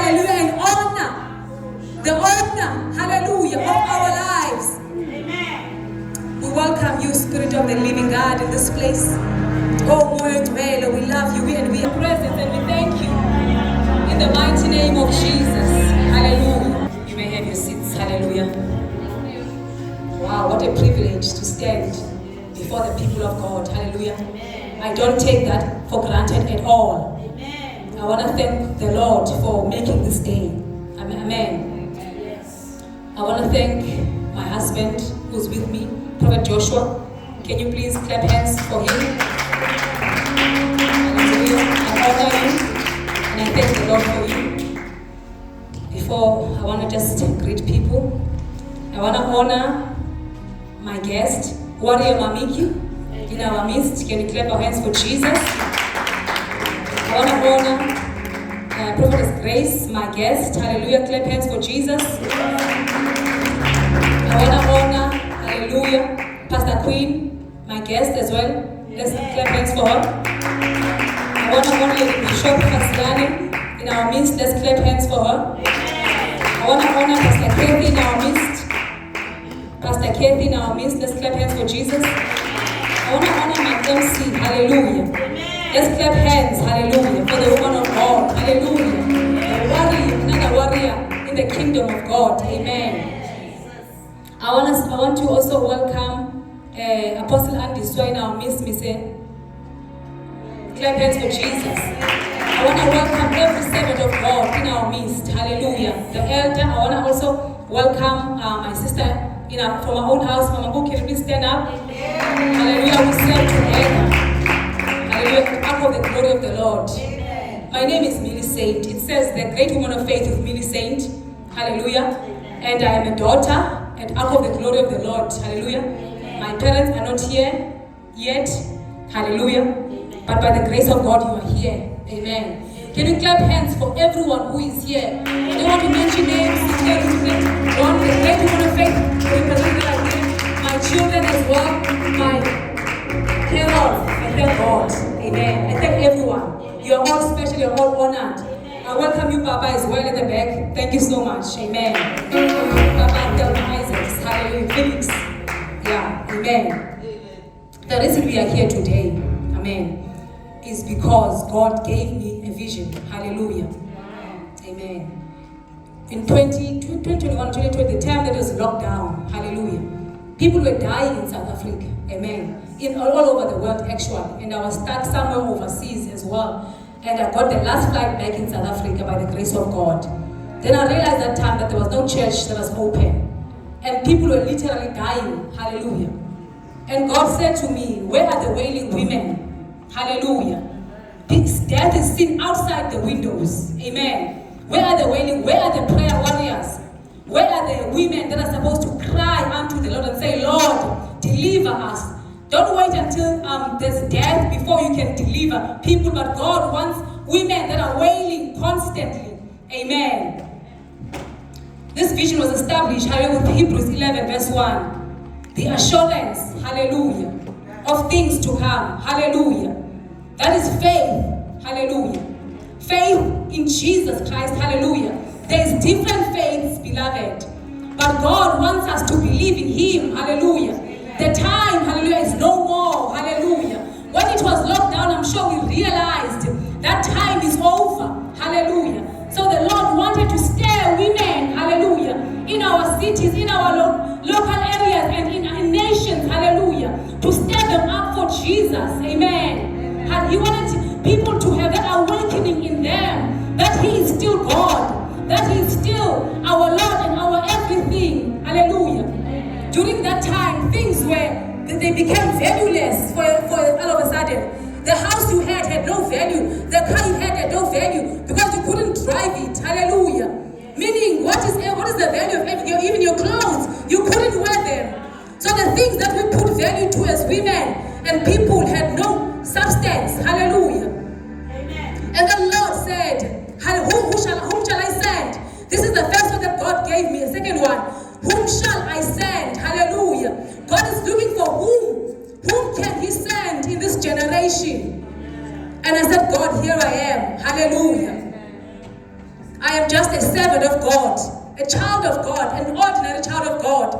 hallelujah, and honor, the honor, hallelujah, of our lives. We welcome you, Spirit of the living God, in this place. Oh, we love you and we are present and we thank you in the mighty name of Jesus. Hallelujah. You may have your seats. Hallelujah. Wow, what a privilege to stand before the people of God. Hallelujah. I don't take that for granted at all. I want to thank the Lord for making this day. Amen. I want to thank my husband who's with me, Prophet Joshua. Can you please clap hands for him? I honor you and I thank the Lord for you. Before, I want to just greet people. I want to honor my guest, Warrior Mamiki, in our midst. Can you clap our hands for Jesus? I want to honor Prophetess Grace, my guest. Hallelujah. Clap hands for Jesus. I want to honor, hallelujah, Pastor Queen, my guest as well. Let's clap hands for her. I want to honor Lady Bishop Fasiane in our midst. Let's clap hands for her. I want to honor Pastor Kathy in our midst. Pastor Kathy in our midst. Let's clap hands for Jesus. I want to honor my MC. Hallelujah. Let's clap hands, hallelujah, for the woman of God, hallelujah. A warrior, another warrior in the kingdom of God, amen. I want to also welcome Apostle Andy Swa in our midst, clap hands for Jesus. I want to welcome every servant of God in our midst, hallelujah. The elder, I want to also welcome my sister from our own house, Mama Boo, can you please stand up? Hallelujah, we serve together. Hallelujah, Ark of the glory of the Lord. Amen. My name is Millie Saint. It says the great woman of faith with Millie Saint. Hallelujah. Amen. And I am a daughter at Ark of the glory of the Lord. Hallelujah. Amen. My parents are not here yet. Hallelujah. Amen. But by the grace of God, you are here. Amen. Amen. Can you clap hands for everyone who is here? I don't want to mention names. God, the great woman of faith, my children as well, my parents. I thank God. Amen. I thank everyone. You are all special. You are all honored. I welcome you, Papa, as well in the back. Thank you so much. Amen. Papa, Delta Isaacs. Hallelujah. Felix. Yeah. Amen. The reason we are here today, amen, is because God gave me a vision. Hallelujah. Amen. In 2021, 2020, the time that was locked down. Hallelujah. People were dying in South Africa. Amen. All over the world, actually. And I was stuck somewhere overseas as well. And I got the last flight back in South Africa by the grace of God. Then I realized that time that there was no church that was open. And people were literally dying. Hallelujah. And God said to me, where are the wailing women? Hallelujah. Death is seen outside the windows. Amen. Where are the wailing? Where are the prayer warriors? Where are the women that are supposed to cry unto the Lord and say, Lord, deliver us? Don't wait until there's death before you can deliver people, but God wants women that are wailing constantly. Amen. This vision was established, hallelujah, with Hebrews 11 verse 1. The assurance, hallelujah, of things to come, hallelujah. That is faith, hallelujah. Faith in Jesus Christ, hallelujah. There is different faiths, beloved, but God wants us to believe in Him, hallelujah. The time, hallelujah, is no more, hallelujah. When it was locked down, I'm sure we realized that time is over, hallelujah. So the Lord wanted to stir women, hallelujah, in our cities, in our local areas, and in nations, hallelujah, to stir them up for Jesus, amen. And He wanted people to have that awakening in them, that He is still God, that He is still our Lord and our everything, hallelujah. During that time, things they became valueless for all of a sudden. The house you had no value. The car you had no value because you couldn't drive it. Hallelujah. Meaning, what is the value of even your clothes? You couldn't wear them. So the things that we put value to as women and people had no substance. Hallelujah. Amen. And the Lord said, whom shall I send? This is the first one that God gave me. The second one. Whom shall I send? Hallelujah. God is looking for whom. Whom can He send in this generation? And I said, God, here I am. Hallelujah. I am just a servant of God, a child of God, an ordinary child of God.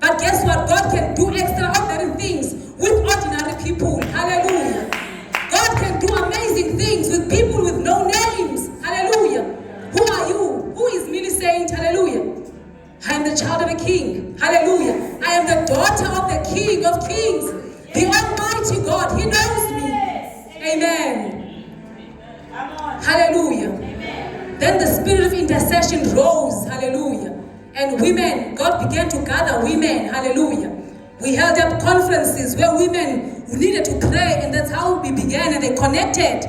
But guess what? God can do extraordinary things with ordinary people. Hallelujah. God can do amazing things with people with no names. Hallelujah. Who are you? Who is Millie saying? Hallelujah. I am the child of a king. Hallelujah. I am the daughter of the King of Kings. The Almighty God. He knows me. Amen. Hallelujah. Then the spirit of intercession rose. Hallelujah. And women, God began to gather women. Hallelujah. We held up conferences where women needed to pray, and that's how we began, and they connected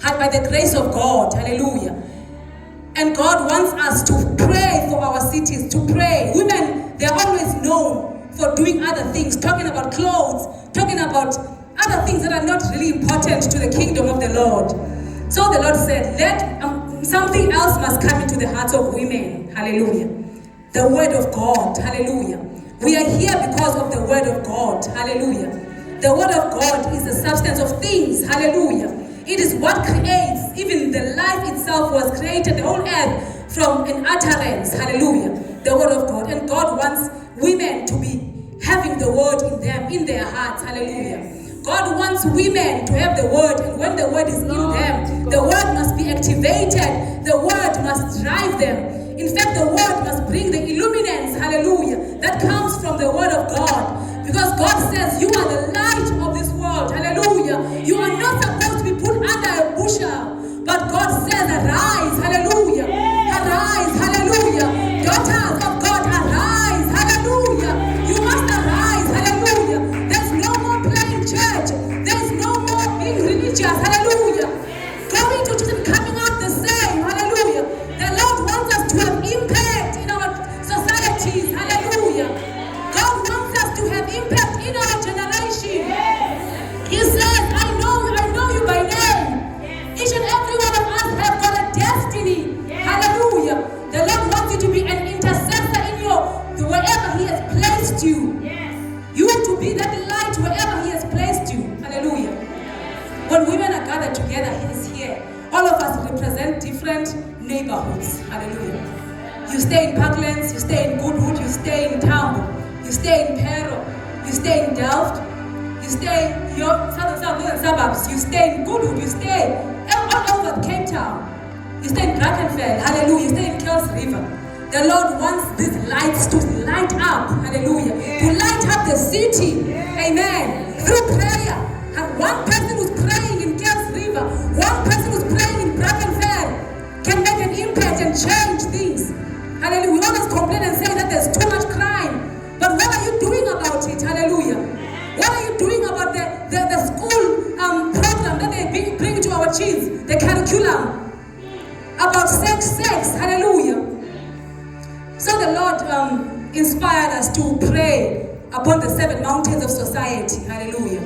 by the grace of God. Hallelujah. And God wants us to pray for our cities, to pray. Women, they're always known for doing other things, talking about clothes, talking about other things that are not really important to the kingdom of the Lord. So the Lord said, something else must come into the hearts of women. Hallelujah. The word of God. Hallelujah. We are here because of the word of God. Hallelujah. The word of God is the substance of things. Hallelujah. It is what creates. Even the life itself was created, the whole earth, from an utterance. Hallelujah. The word of God. And God wants women to be having the word in them, in their hearts. Hallelujah. God wants women to have the word, and when the word is in them, the word must be activated. The word must drive them. In fact, the word must bring the illuminance, hallelujah, that comes from the word of God. Because God says, you are the light of this world, hallelujah. You are not supposed to be put under a bushel, but God says, arise, hallelujah. Arise, hallelujah. Daughters of God, arise, hallelujah. You must arise, hallelujah. There's no more playing church. There's no more being religious, hallelujah. Going to church and coming out the same, hallelujah. The Lord wants us to have impact in our societies, hallelujah. God wants us to have impact in our generation. He says, I know you by name. Each and every one of us have got a destiny, hallelujah. The Lord wants you to be an intercessor in wherever He has placed you. You to be that light wherever He has placed you, hallelujah. When women are gathered together, He is here. All of us represent different neighborhoods. Hallelujah. You stay in Parklands, you stay in Goodwood, you stay in Tambo, you stay in Pero, you stay in Delft, you stay in your southern suburbs, you stay in Goodwood, you stay all over Cape Town, you stay in Brackenfell, hallelujah, you stay in Kells River. The Lord wants these lights to light up, hallelujah, to light up the city, amen, through prayer. And one person who's praying in Kells River, one person who's praying in Brackenfell can make an impact and change things. Hallelujah. We always complain and say that there's too much crime. But what are you doing about it? Hallelujah. What are you doing about the school program that they bring to our kids? The curriculum about sex. Hallelujah. So the Lord inspired us to pray upon the 7 mountains of society. Hallelujah.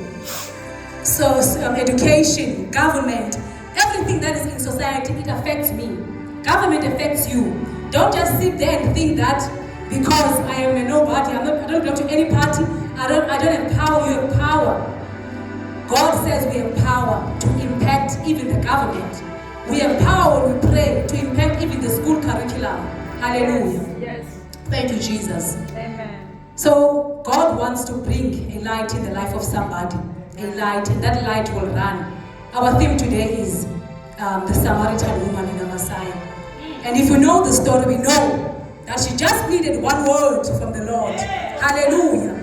So education, government, everything that is in society, it affects me. Government affects you. Don't just sit there and think that because I am a nobody, I don't belong to any party, I don't have power. You have power. God says we have power to impact even the government. We have power when we pray to impact even the school curriculum. Hallelujah. Yes. Thank you, Jesus. Amen. So God wants to bring a light in the life of somebody. A light, and that light will run. Our theme today is the Samaritan woman in the Messiah. And if you know the story, we know that she just needed one word from the Lord. Hallelujah.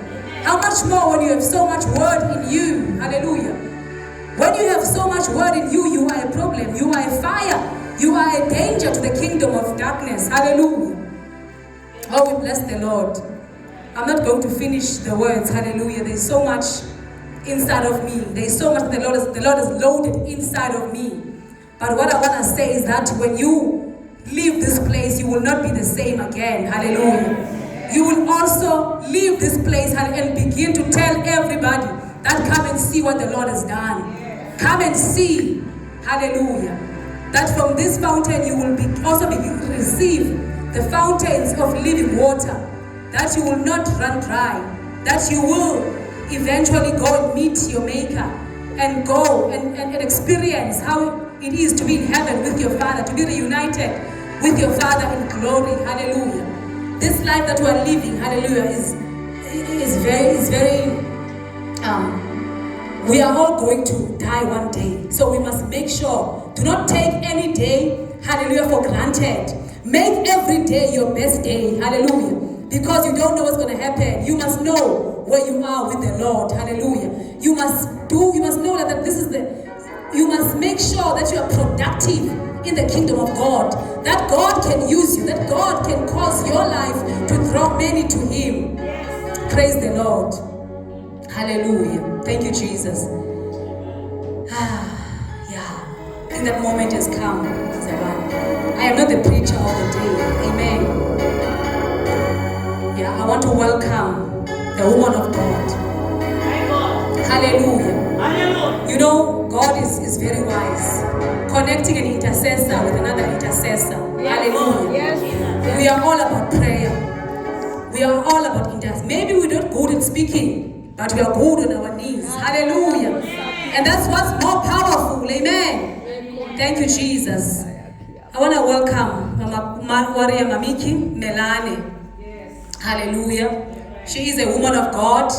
How much more when you have so much word in you? Hallelujah. When you have so much word in you, you are a problem. You are a fire. You are a danger to the kingdom of darkness. Hallelujah. Oh, we bless the Lord. I'm not going to finish the words. Hallelujah. There's so much inside of me. There is so much the Lord has loaded inside of me. But what I want to say is that when you leave this place, you will not be the same again. Hallelujah. You will also leave this place and begin to tell everybody that come and see what the Lord has done. Come and see. Hallelujah. That from this fountain you will also receive the fountains of living water. That you will not run dry. That you will eventually go and meet your Maker and go and experience how it is to be in heaven with your Father, to be reunited with your Father in glory. Hallelujah. This life that we are living, hallelujah, is very we are all going to die one day. So we must make sure, do not take any day, hallelujah, for granted. Make every day your best day, hallelujah. Because you don't know what's going to happen. You must know where you are with the Lord, hallelujah. You must know that you must make sure that you are productive in the kingdom of God. That God can use you, that God can cause your life to draw many to Him. Praise the Lord. Hallelujah. Thank you, Jesus. Yeah. I think that moment has come. I am not the preacher of the day. Amen. Yeah, I want to welcome the woman of God. Hallelujah. Hallelujah. You know, God is very wise. Connecting an intercessor with another intercessor. Hallelujah. Yes. We are all about prayer. We are all about intercession. Maybe we're not good at speaking, but we are good on our knees. Hallelujah. And that's what's more powerful. Amen. Thank you, Jesus. I want to welcome Mama Warrior Mamiki Melane. Hallelujah. She is a woman of God.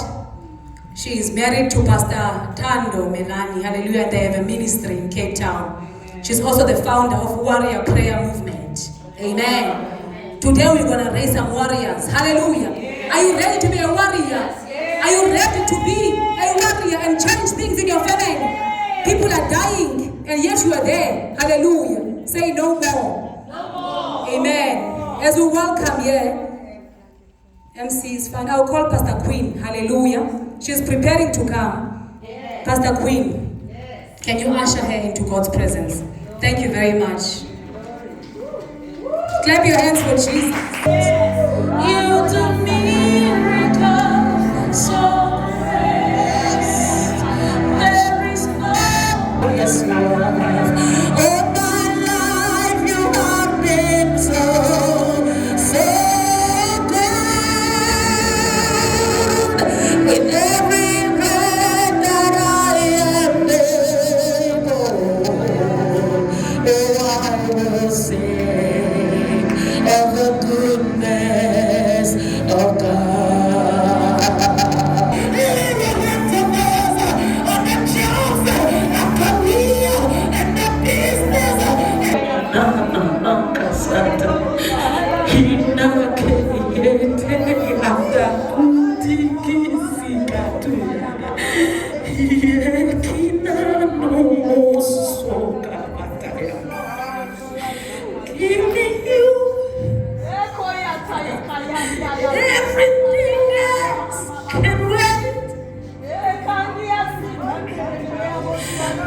She is married to Pastor Tando Melani. Hallelujah. And they have a ministry in Cape Town. She's also the founder of Warrior Prayer Movement. Amen. Today we're going to raise some warriors. Hallelujah. Are you ready to be a warrior? Are you ready to be a warrior and change things in your family? People are dying and yet you are there. Hallelujah. Say no more. No more. Amen. As we welcome here, MC is fine. I'll call Pastor Queen. Hallelujah. She's preparing to come. Yes. Pastor Queen, yes. Can you usher her into God's presence? Thank you very much. Clap your hands for Jesus. Yes. You do miracles so great. There is no. Yes, Lord. All my life you have been so good. With every breath that I am able, oh, I will sing of the goodness of God. Living emptiness of the jobs and career and the business. Giving you everything else can wait.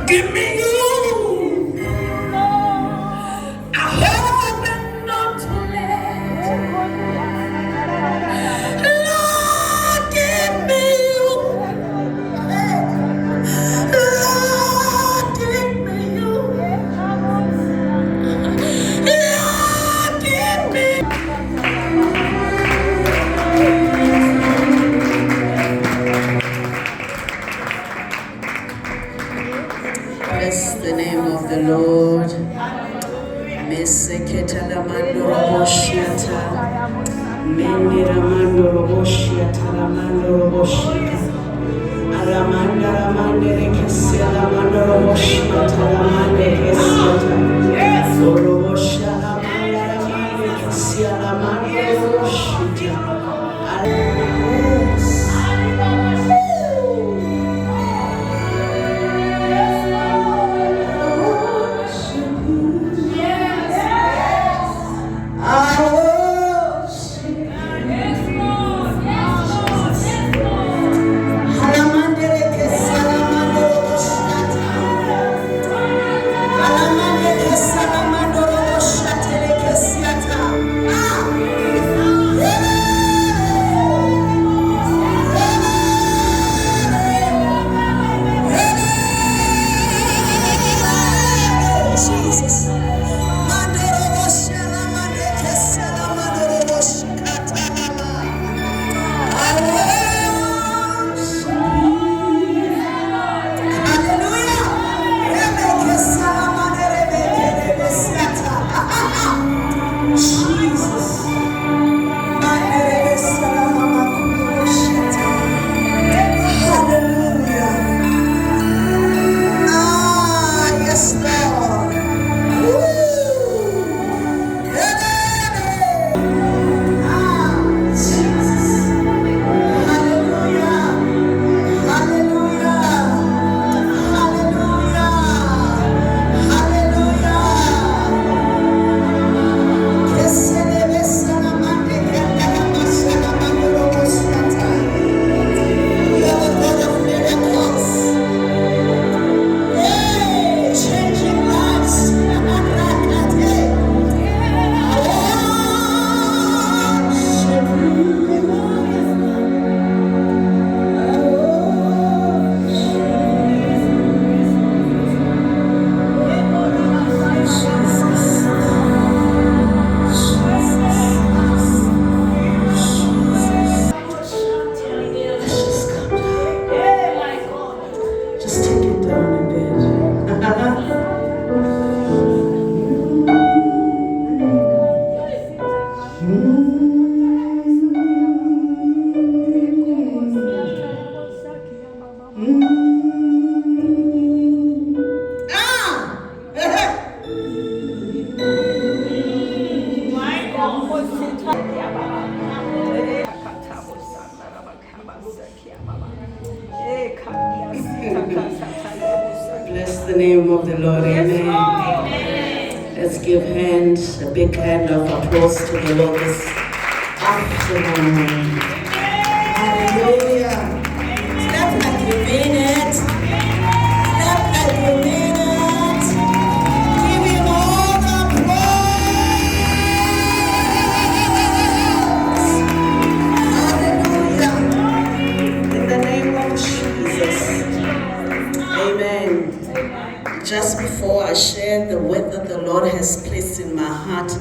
Give me you. I hope and not too late. Lord, give me you. Lord, give me you. Lord, give me you. Bless the name of the Lord. Meseketa la mandoro boshiata. Mendira mandoro boshiata la mandoro boshiata. Alamanda la mandere kesia la mandoro boshiata la mandere kesia. Yes. Oro boshia la mandere la mandere kesia la mandoro boshiata. Bless the name of the Lord. Amen. Let's give a big hand of applause to the Lord this afternoon. Hallelujah. Clap like you mean it. Clap like you mean it. Give him all the praise. Hallelujah. In the name of Jesus. Amen. Just before I share the word that the Lord has placed in my heart,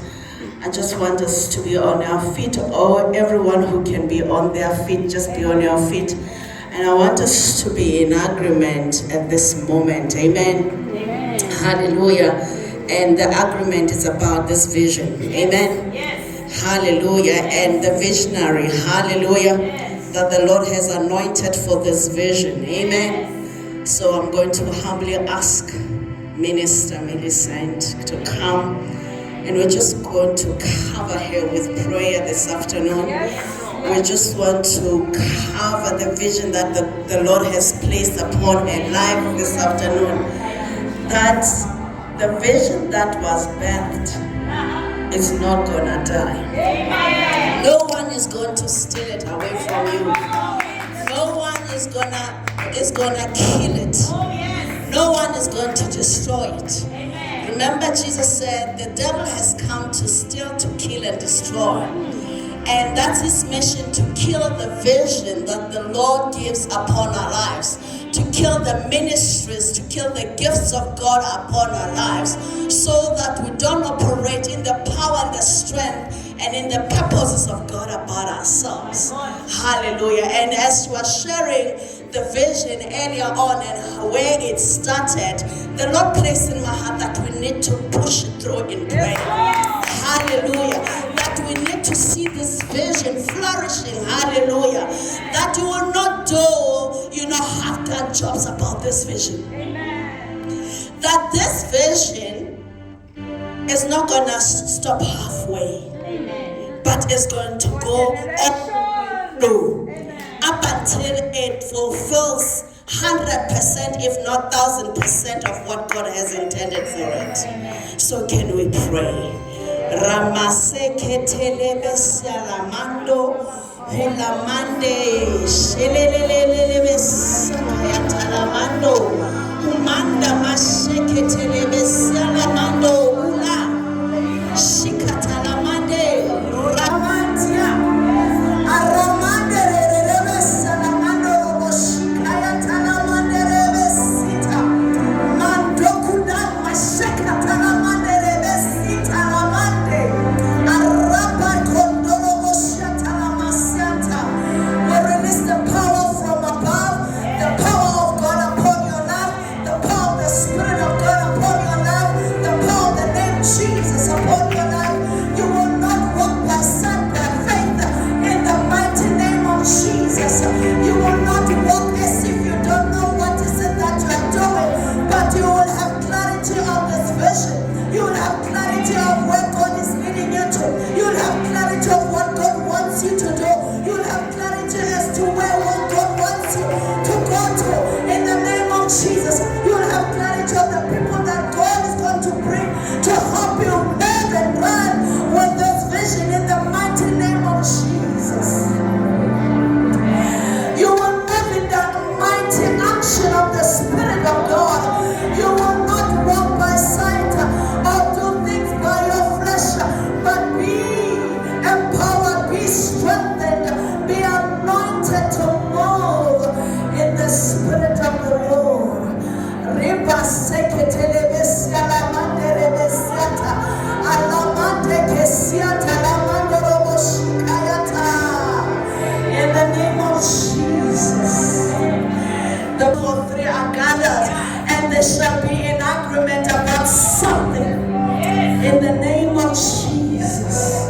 I just want us to be on our feet, or everyone who can be on their feet, just be on your feet. And I want us to be in agreement at this moment. Amen. Amen. Hallelujah. And the agreement is about this vision. Amen. Yes. Hallelujah. And the visionary, hallelujah, yes, that the Lord has anointed for this vision. Amen. Yes. So I'm going to humbly ask Minister Millicent to come, and we're just going to cover her with prayer this afternoon. Yes. We just want to cover the vision that the Lord has placed upon her life this afternoon. That the vision that was birthed is not gonna die. Amen. No one is going to steal it away from you. No one is gonna kill it. No one is going to destroy it. Amen. Remember, Jesus said the devil has come to steal, to kill, and destroy. And that's his mission, to kill the vision that the Lord gives upon our lives, to kill the ministries, to kill the gifts of God upon our lives, so that we don't operate in the power and the strength and in the purposes of God about ourselves. Hallelujah. And as you are sharing the vision earlier on and where it started, the Lord placed in my heart that we need to push it through in prayer. Hallelujah. That we need to see this vision flourishing. Hallelujah. That you will not do, half-done jobs about this vision. Amen. That this vision is not going to stop halfway. Amen. But it's going to go up until it fulfills 100%, if not 1000% of what God has intended for it. So can we pray? Ramaseketelebe salamando hulamande shelelelelebe sakayatalamando humanda maseketelebe salamando hula shikatalamande ramantia aramande lelebe salamando shikayatalamande lebe sita mandokuda masekatalamande lebe sita lamande araba kondolo shatalamasianta. We release the power from above, the power of God upon your life, the power of the Spirit of God upon your life, the power of the name Jesus upon your life. You will not walk by sight, by faith, in the mighty name of Jesus. You will not walk as if you don't know what is it that you are doing, but you will have clarity of this vision. You will have clarity of where God is leading you to. You will have clarity of what God wants you to do. You will have clarity as to where what God wants you to go to. In the name of Jesus, you will have clarity of the people that God is going to bring to help you live and run with this vision in the mighty name of Jesus. You will live in the mighty action of the Spirit of God. You will not walk by sight or do things by your flesh, but be empowered, be strengthened, be anointed to move in the Spirit of the Lord. Riba seketelebesi alamande rebesiata, alamande kesiata, alamande roboshikayata. In the name of Jesus, the 3 are gathered, and they shall be in agreement about something. In the name of Jesus,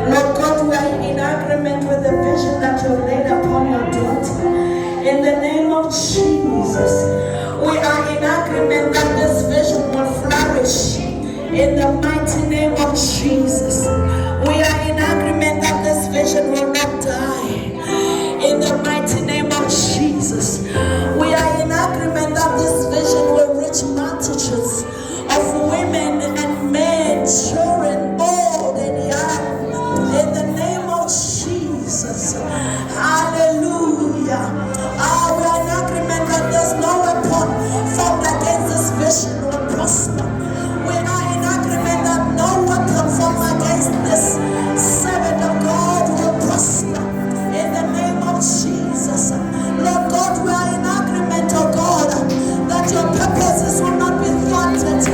Lord God, we are in agreement with the vision that you laid upon your daughter. In the name of Jesus, we are in agreement that this vision will flourish. In the mighty name of Jesus, we are in agreement this servant of God will prosper in the name of Jesus. Lord God, we are in agreement, oh God, that your purposes will not be thwarted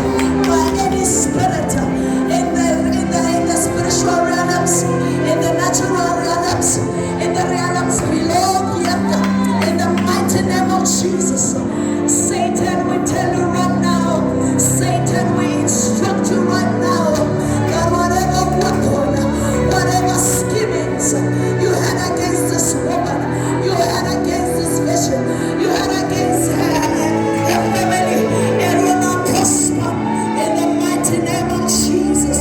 by any spirit in the spiritual realms, in the natural realms, in the realms below the earth, in the mighty name of Jesus. Satan, we tell you right now, Satan, we instruct you right now, that whatever weapon, whatever schemings you had against this woman, you had against this vision, you had against her family, it will not prosper in the mighty name of Jesus.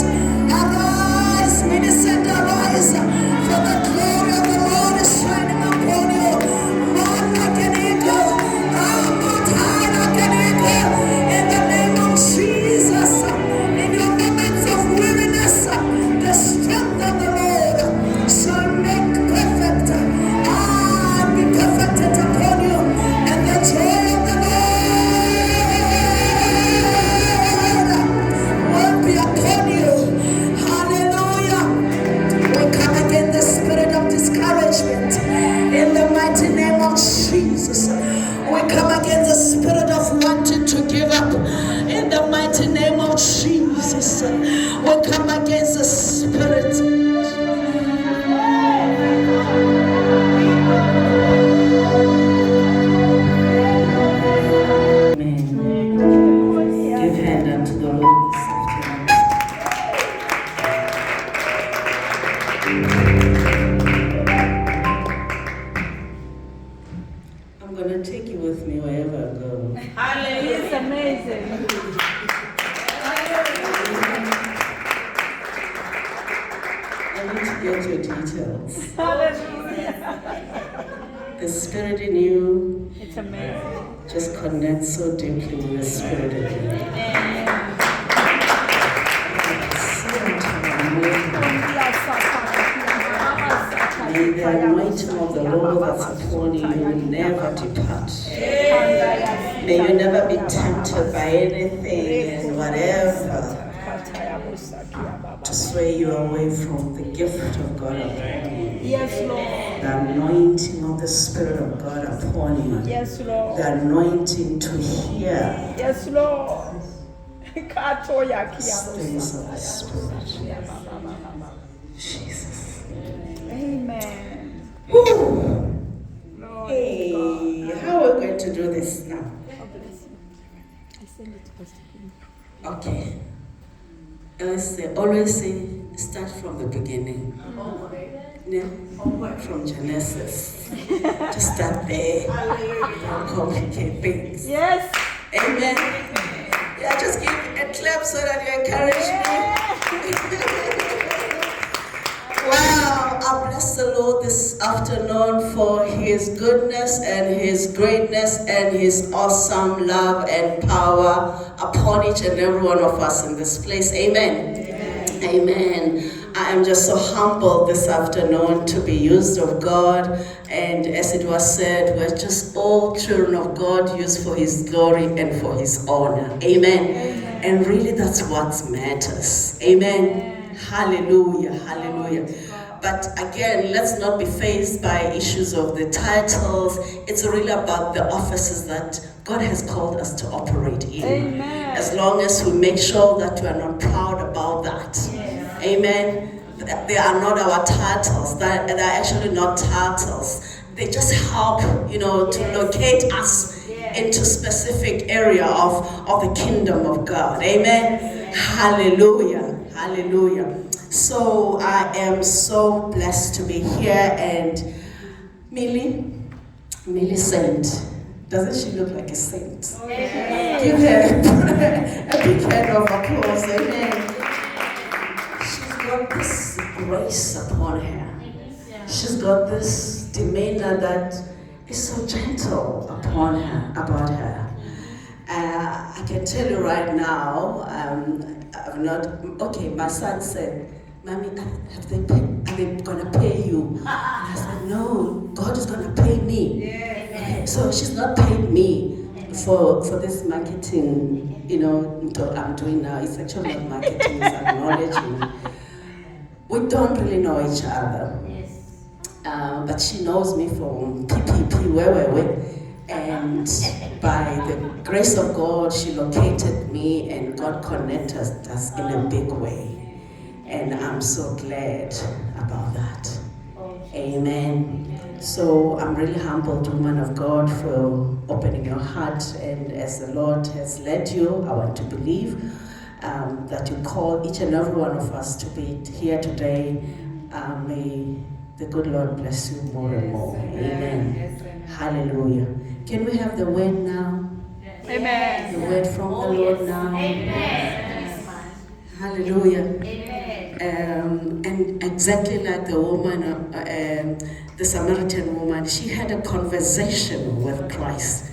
Arise, Millicent, arise, for the glory of the Lord is shining upon you. Run like an eagle, mount high like an eagle, in the name of Jesus. In your moments of weariness, the strength of the Lord shall make perfect. Be perfected upon you, and the joy of the Lord will be upon you. Hallelujah. We come against the spirit of discouragement in the mighty name of Jesus. We come against the spirit of wanting to give up in the mighty name of Jesus. We come against the spirit. Give hand unto the Lord this afternoon. I'm going to take you with me wherever I go. Hallelujah. It's amazing. I need to get your details. Hallelujah. The spirit in you It's amazing. just connects so deeply with the spirit in you. May the anointing of the Lord that's upon you never depart. May you never be tempted by anything and whatever to sway you away from the gift of God upon you. Yes, Lord. The anointing of the Spirit of God upon you. Yes, Lord. The anointing to hear Yes, Lord. things of the Spirit. Jesus. Amen. Whew. Lord. Hey, how are we going to do this now? God bless you. I send it to Pastor Kim. Okay. Always say, start from the beginning. Yeah? From Genesis. Just start there. Don't complicate things. Yes. Amen. Yeah, just give a clap so that you encourage me. Wow, I bless the Lord this afternoon for His goodness and His greatness and His awesome love and power upon each and every one of us in this place. Amen. Amen. Amen. I am just so humbled this afternoon to be used of God, and as it was said, we're just all children of God used for His glory and for His honor. Amen. Amen. And really that's what matters. Amen. Hallelujah, hallelujah. But again, let's not be fazed by issues of the titles. It's really about the offices that God has called us to operate in. Amen. As long as we make sure that we are not proud about that. Yes. Amen. They are not our titles. They're actually not titles. They just help, to locate us into specific area of the kingdom of God. Amen. Hallelujah. Hallelujah. So I am so blessed to be here, and Millie Saint. Doesn't she look like a saint? Amen. Give her a big hand of applause. Amen. She's got this grace upon her. She's got this demeanor that is so gentle about her. I can tell you right now, my son said, Mommy, are they going to pay you? And I said, no, God is going to pay me. Okay, so she's not paid me for this marketing, I'm doing now. It's actually not marketing, it's acknowledging. We don't really know each other. But she knows me from PPP, where were we? And by the grace of God, she located me and God connected us in a big way. And I'm so glad about that. Amen. So I'm really humbled, woman of God, for opening your heart. And as the Lord has led you, I want to believe that you call each and every one of us to be here today. May the good Lord bless you more and more. Amen. Hallelujah. Can we have the word now? Amen. The word from the Lord now. Hallelujah. And exactly like the woman, the Samaritan woman, she had a conversation with Christ.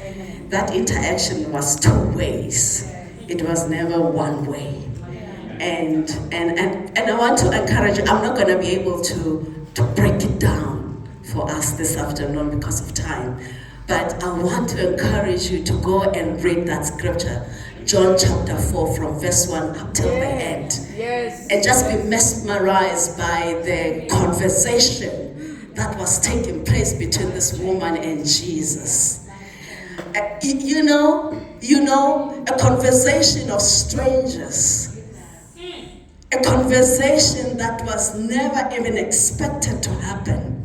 That interaction was two ways. It was never one way. And I want to encourage you. I'm not going to be able to break it down for us this afternoon because of time. But I want to encourage you to go and read that scripture, John chapter 4, from verse 1 up till the end. Yes. And just be mesmerized by the conversation that was taking place between this woman and Jesus. You know, a conversation of strangers. A conversation that was never even expected to happen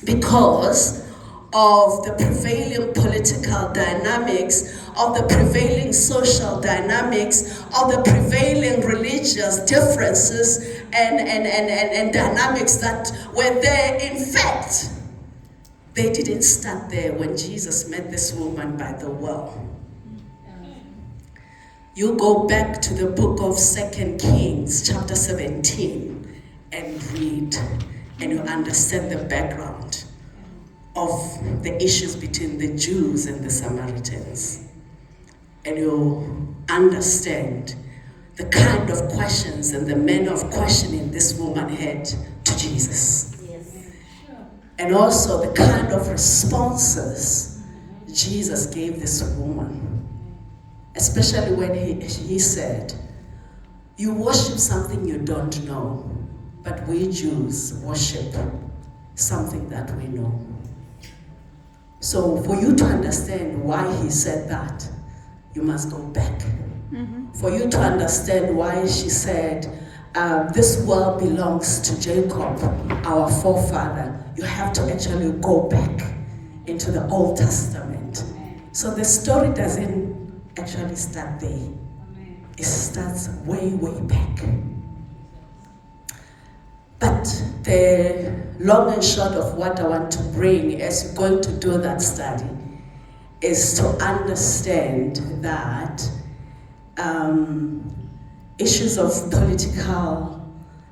because of the prevailing political dynamics, of the prevailing social dynamics, of the prevailing religious differences and dynamics that were there. In fact, they didn't start there when Jesus met this woman by the well. You go back to the book of 2 Kings, chapter 17, and read, and you understand the background of the issues between the Jews and the Samaritans. And you understand the kind of questions and the manner of questioning this woman had to Jesus. And also the kind of responses Jesus gave this woman. Especially when he said, you worship something you don't know, but we Jews worship something that we know. So for you to understand why he said that, you must go back. For you to understand why she said, this world belongs to Jacob, our forefather, you have to actually go back into the Old Testament. So the story doesn't actually start there. It starts way, way back. But the long and short of what I want to bring as you're going to do that study is to understand that issues of political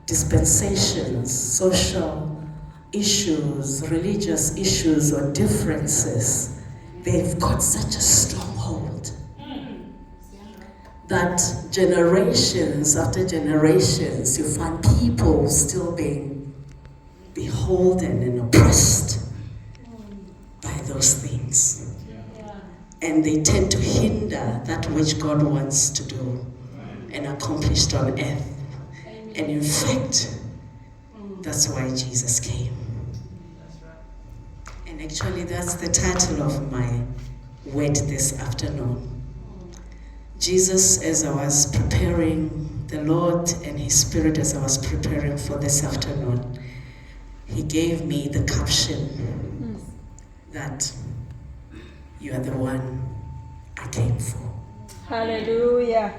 dispensations, social issues, religious issues or differences, they've got such a stronghold that generations after generations, you find people still being beholden and oppressed by those things. And they tend to hinder that which God wants to do and accomplish on earth. And in fact, that's why Jesus came. And actually, that's the title of my word this afternoon. Jesus, as I was preparing, the Lord and His Spirit as I was preparing for this afternoon, He gave me the caption that you are the one I came for. Hallelujah.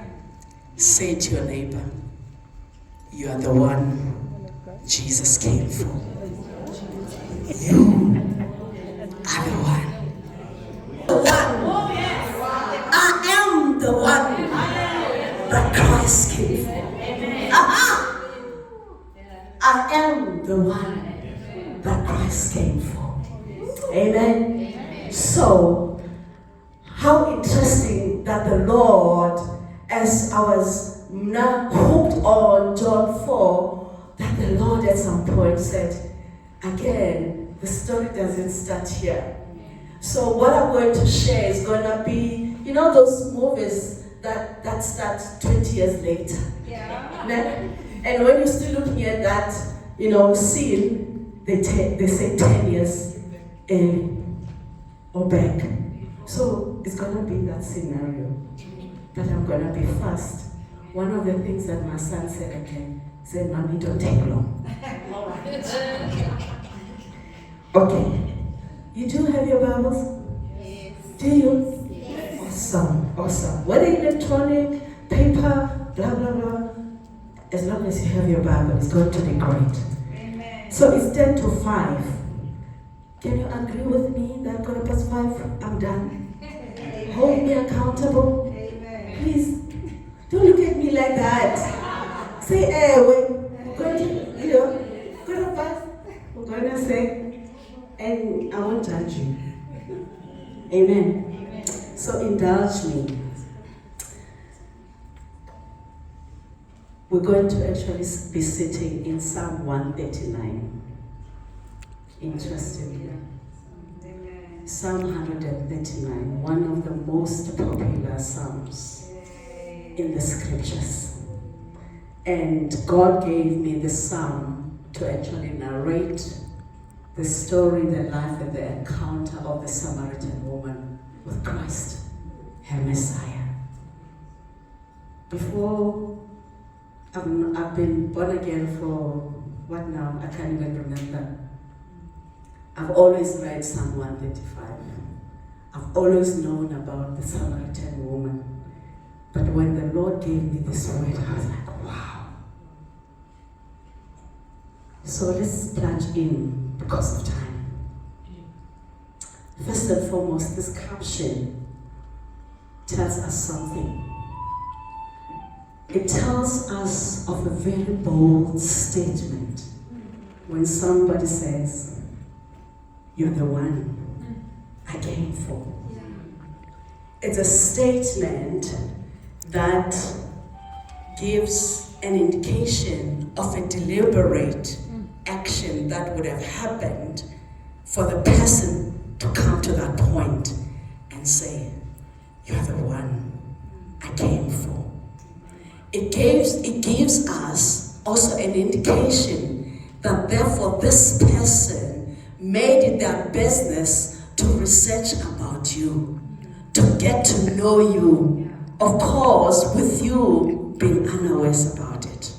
Say to your neighbor, you are the one Jesus came for. You are the one. The one that Christ came for. I am the one that Christ came for. Amen. So, how interesting that the Lord, as I was now hooked on John 4, that the Lord at some point said, again, the story doesn't start here. So what I'm going to share is going to be, you know those movies that starts 20 years later. Yeah. And when you're still looking at that, scene, they say 10 years or back. So it's gonna be that scenario that I'm gonna be fast. One of the things that my son said again, said, "Mommy, don't take long." Okay. You do have your Bibles? Yes. Do you? Yes. Awesome. Whether electronic, paper, blah, blah, blah. As long as you have your Bible, it's going to be great. Amen. So it's 10 to 5. Can you agree with me that 5:15, I'm done? Hold me accountable. Amen. Please, don't look at me like that. Say, we're going to, 5:15, we're going to say, and I won't judge you. Amen. So indulge me. We're going to actually be sitting in Psalm 139. Interestingly. Psalm 139, one of the most popular psalms in the scriptures. And God gave me this psalm to actually narrate the story, the life, and the encounter of the Samaritan woman with Christ, her Messiah. Before, I've been born again for what now? I can't even remember. I've always read Psalm 135. I've always known about the Samaritan woman. But when the Lord gave me this word, I was like, wow. So let's plunge in because of time. First and foremost, this caption tells us something. It tells us of a very bold statement when somebody says, "You're the one I came for." It's a statement that gives an indication of a deliberate action that would have happened for the person to come to that point and say, "You're the one I came for." It gives us also an indication that therefore this person made it their business to research about you, to get to know you, of course, with you being unawares about it.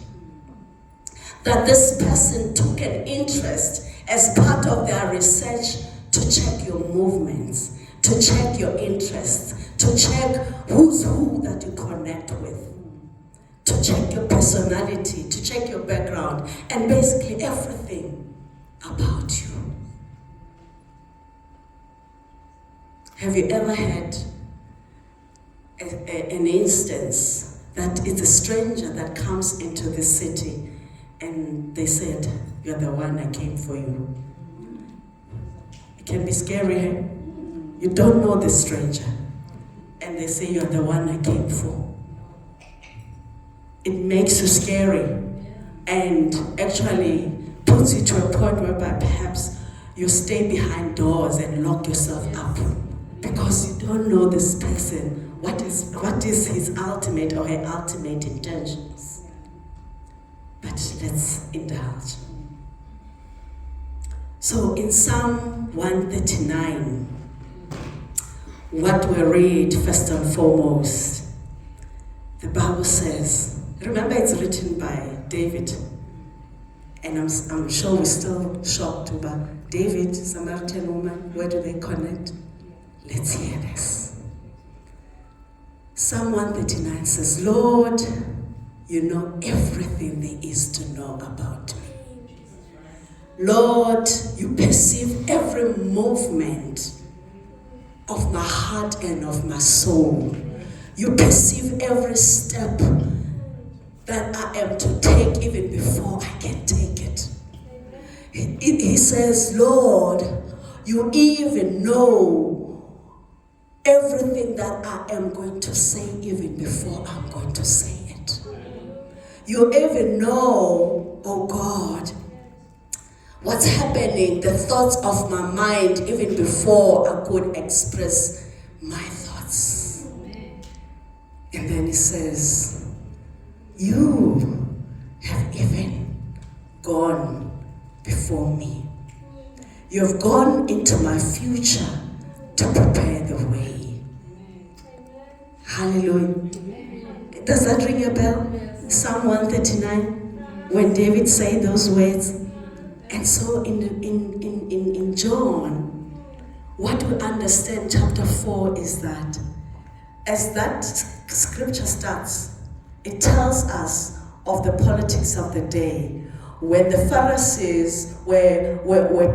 That this person took an interest as part of their research to check your movements, to check your interests, to check who's who that you connect with, to check your personality, to check your background, and basically everything about you. Have you ever had an instance that it's a stranger that comes into the city and they said, "You're the one I came for you"? It can be scary, eh? You don't know the stranger and they say, "You're the one I came for." It makes you scary and actually puts you to a point whereby perhaps you stay behind doors and lock yourself up because you don't know this person. What is his ultimate or her ultimate intentions? But let's indulge. So in Psalm 139, what we read first and foremost, the Bible says, remember it's written by David, and I'm sure we're still shocked about David, Samaritan woman, where do they connect? Let's hear this. Psalm 139 says, "Lord, you know everything there is to know about me. Lord, you perceive every movement of my heart and of my soul. You perceive every step that I am to take even before I can take it." He says, "Lord, you even know everything that I am going to say even before I'm going to say it. You even know, oh God, what's happening, the thoughts of my mind even before I could express my thoughts." And he says, you have even gone before me. You have gone into my future to prepare the way. Hallelujah. Does that ring a bell? Psalm 139, when David said those words. And so in John, what we understand, chapter 4, is that as that scripture starts, it tells us of the politics of the day, when the Pharisees were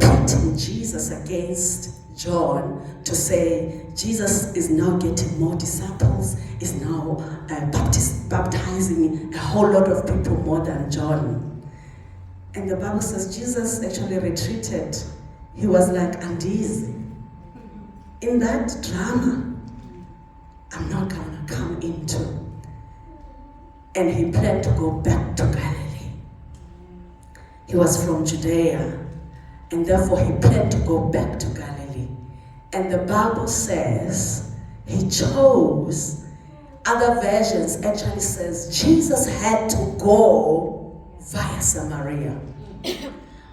pitting Jesus against John to say Jesus is now getting more disciples, is now baptizing a whole lot of people more than John. And the Bible says Jesus actually retreated. He was like uneasy. In that drama, I'm not going to come into. And he planned to go back to Galilee. He was from Judea, and therefore he planned to go back to Galilee. And the Bible says he chose, other versions actually says Jesus had to go via Samaria.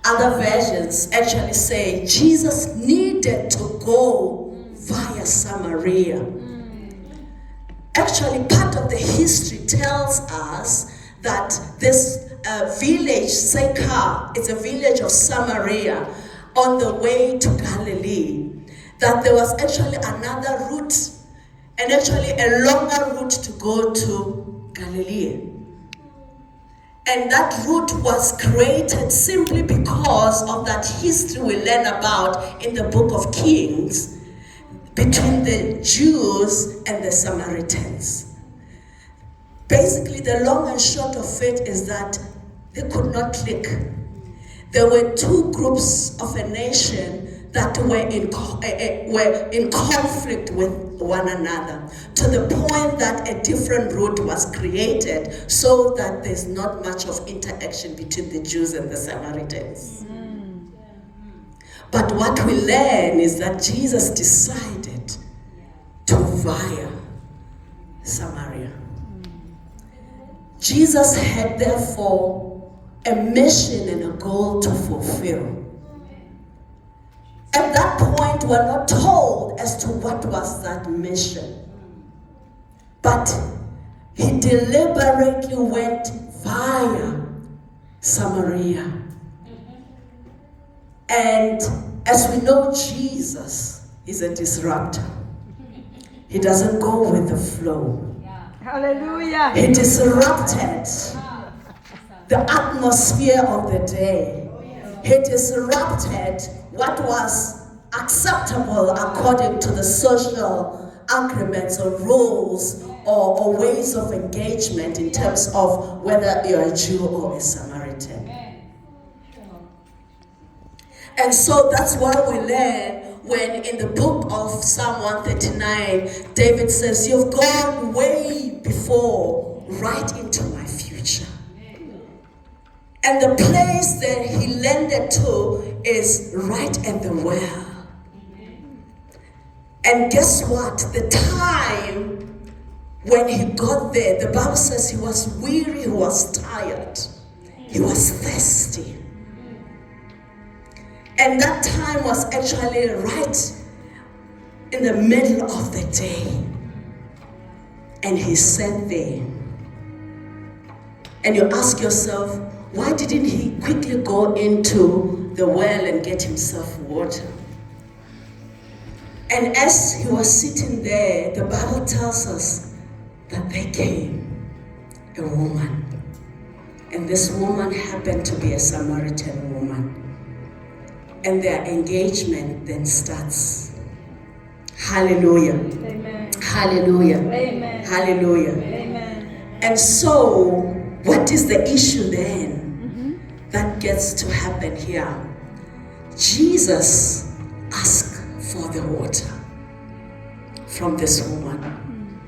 Other versions actually say Jesus needed to go via Samaria. Actually, part of the history tells us that this village, Sychar, it's a village of Samaria on the way to Galilee, that there was actually another route, and actually a longer route to go to Galilee. And that route was created simply because of that history we learn about in the book of Kings between the Jews and the Samaritans. Basically, the long and short of it is that they could not click. There were two groups of a nation that were in conflict with one another, to the point that a different route was created so that there's not much of interaction between the Jews and the Samaritans. But what we learn is that Jesus decided to via Samaria. Jesus had therefore a mission and a goal to fulfill. At that point, we're not told as to what was that mission. But he deliberately went via Samaria. And as we know, Jesus is a disruptor. He doesn't go with the flow. Hallelujah. He disrupted the atmosphere of the day. He disrupted what was acceptable according to the social agreements or rules or ways of engagement in terms of whether you're a Jew or a Samaritan. And so that's why we learn when in the book of Psalm 139, David says, you've gone way before, right into my future. And the place that he landed to is right at the well. And guess what? The time when he got there, the Bible says he was weary, he was tired, he was thirsty. And that time was actually right in the middle of the day. And he sat there. And you ask yourself, why didn't he quickly go into the well and get himself water? And as he was sitting there, the Bible tells us that there came a woman. And this woman happened to be a Samaritan woman. And their engagement then starts. Hallelujah. Amen. Hallelujah. Amen. Hallelujah. Amen. And so, what is the issue then that gets to happen here? Jesus asked for the water from this woman.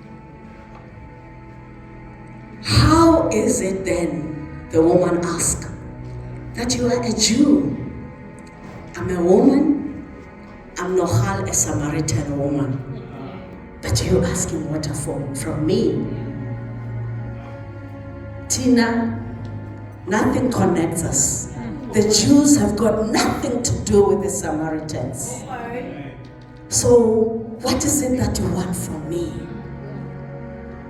How is it then, the woman asked, that you are a Jew? I'm a woman, I'm Nohal, a Samaritan woman. But you're asking water from me. Tina, nothing connects us. The Jews have got nothing to do with the Samaritans. So, what is it that you want from me?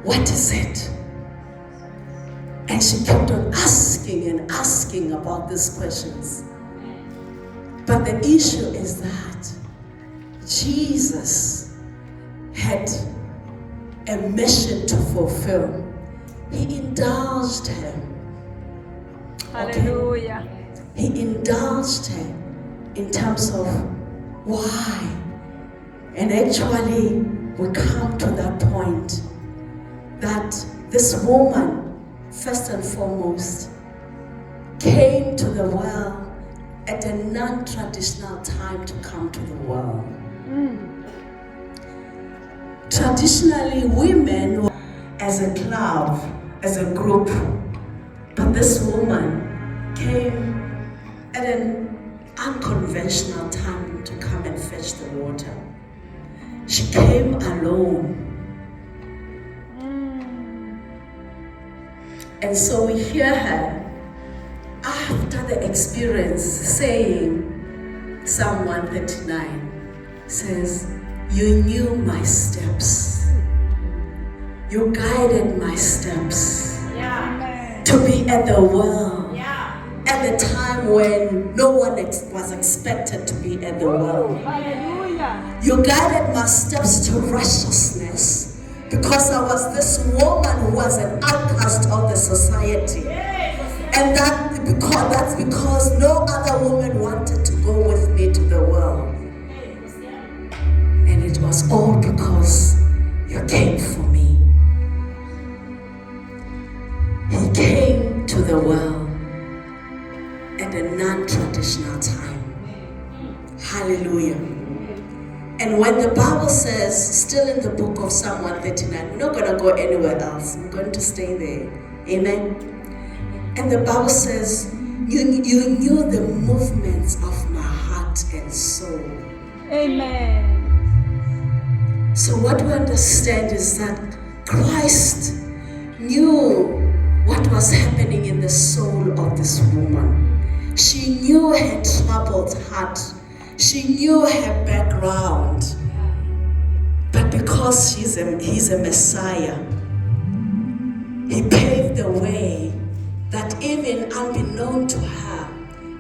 What is it? And she kept on asking and asking about these questions. But the issue is that Jesus had a mission to fulfill. He indulged her. Hallelujah. He indulged her in terms of why. And actually, we come to that point that this woman, first and foremost, came to the well at a non-traditional time to come to the well. Traditionally, women were as a club, as a group, but this woman came at an unconventional time to come and fetch the water. She came alone. And so we hear her after the experience saying, Psalm 139 says, you knew my steps. You guided my steps to be at the well at the time when no one was expected to be at the well. Hallelujah. You guided my steps to righteousness because I was this woman who was an outcast of the society. And that's because no other woman wanted to go with me to the well. And it was all because you came for me. He came to the well at a non-traditional time. Hallelujah. And when the Bible says, still in the book of Psalm 139, we're not going to go anywhere else. I'm going to stay there. Amen. And the Bible says, you knew the movements of my heart and soul. Amen. So what we understand is that Christ knew what was happening in the soul of this woman. She knew her troubled heart. She knew her background. But because he's a Messiah, he paved the way that even unbeknown to her,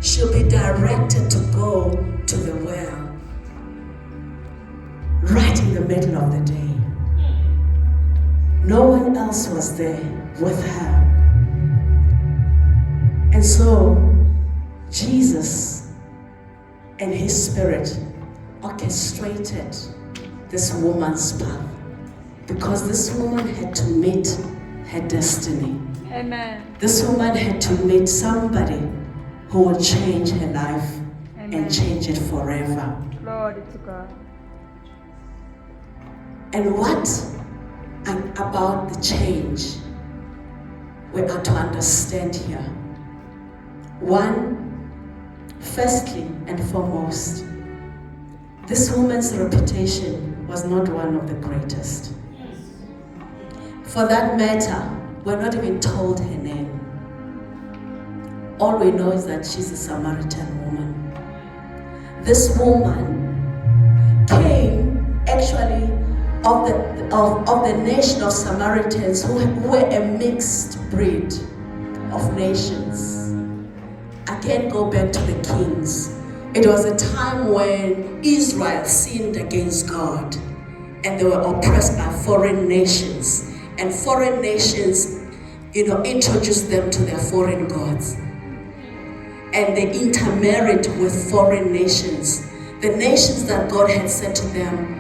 she'll be directed to go to the well right in the middle of the day. No one else was there with her. And so Jesus and his spirit orchestrated this woman's path because this woman had to meet her destiny. Amen. This woman had to meet somebody who would change her life and change it forever. Glory to God. And what about the change we are to understand here? One, firstly and foremost, this woman's reputation was not one of the greatest. For that matter, we're not even told her name. All we know is that she's a Samaritan woman. This woman came actually of the nation of Samaritans who were a mixed breed of nations. I can't go back to the kings. It was a time when Israel sinned against God and they were oppressed by foreign nations. And foreign nations, introduced them to their foreign gods. And they intermarried with foreign nations. The nations that God had said to them,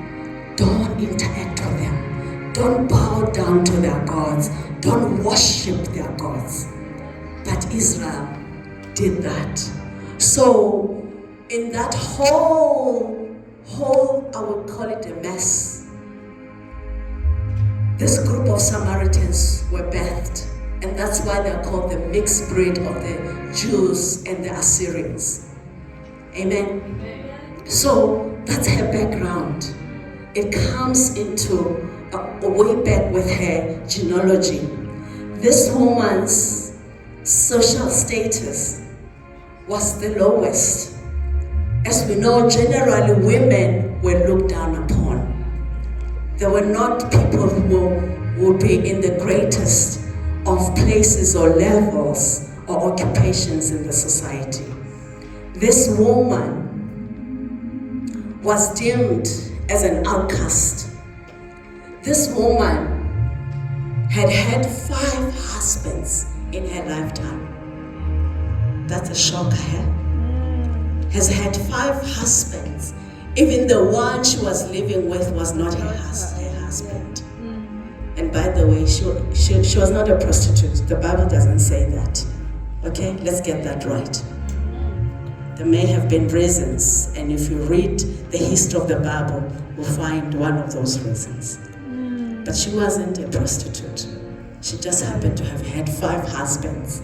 don't interact with them. Don't bow down to their gods. Don't worship their gods. But Israel did that. So in that whole, I would call it a mess, this group of Samaritans were birthed. And that's why they're called the mixed breed of the Jews and the Assyrians. Amen. So that's her background. It comes into way back with her genealogy. This woman's social status was the lowest. As we know, generally women were looked down upon. They were not people who would be in the greatest of places or levels or occupations in the society. This woman was deemed as an outcast. This woman had had 5 husbands in her lifetime. That's a shocker, huh? Has had 5 husbands. Even the one she was living with was not her husband. And by the way, she was not a prostitute. The Bible doesn't say that. Okay, let's get that right. There may have been reasons, and if you read the history of the Bible, you'll find one of those reasons. But she wasn't a prostitute. She just happened to have had 5 husbands.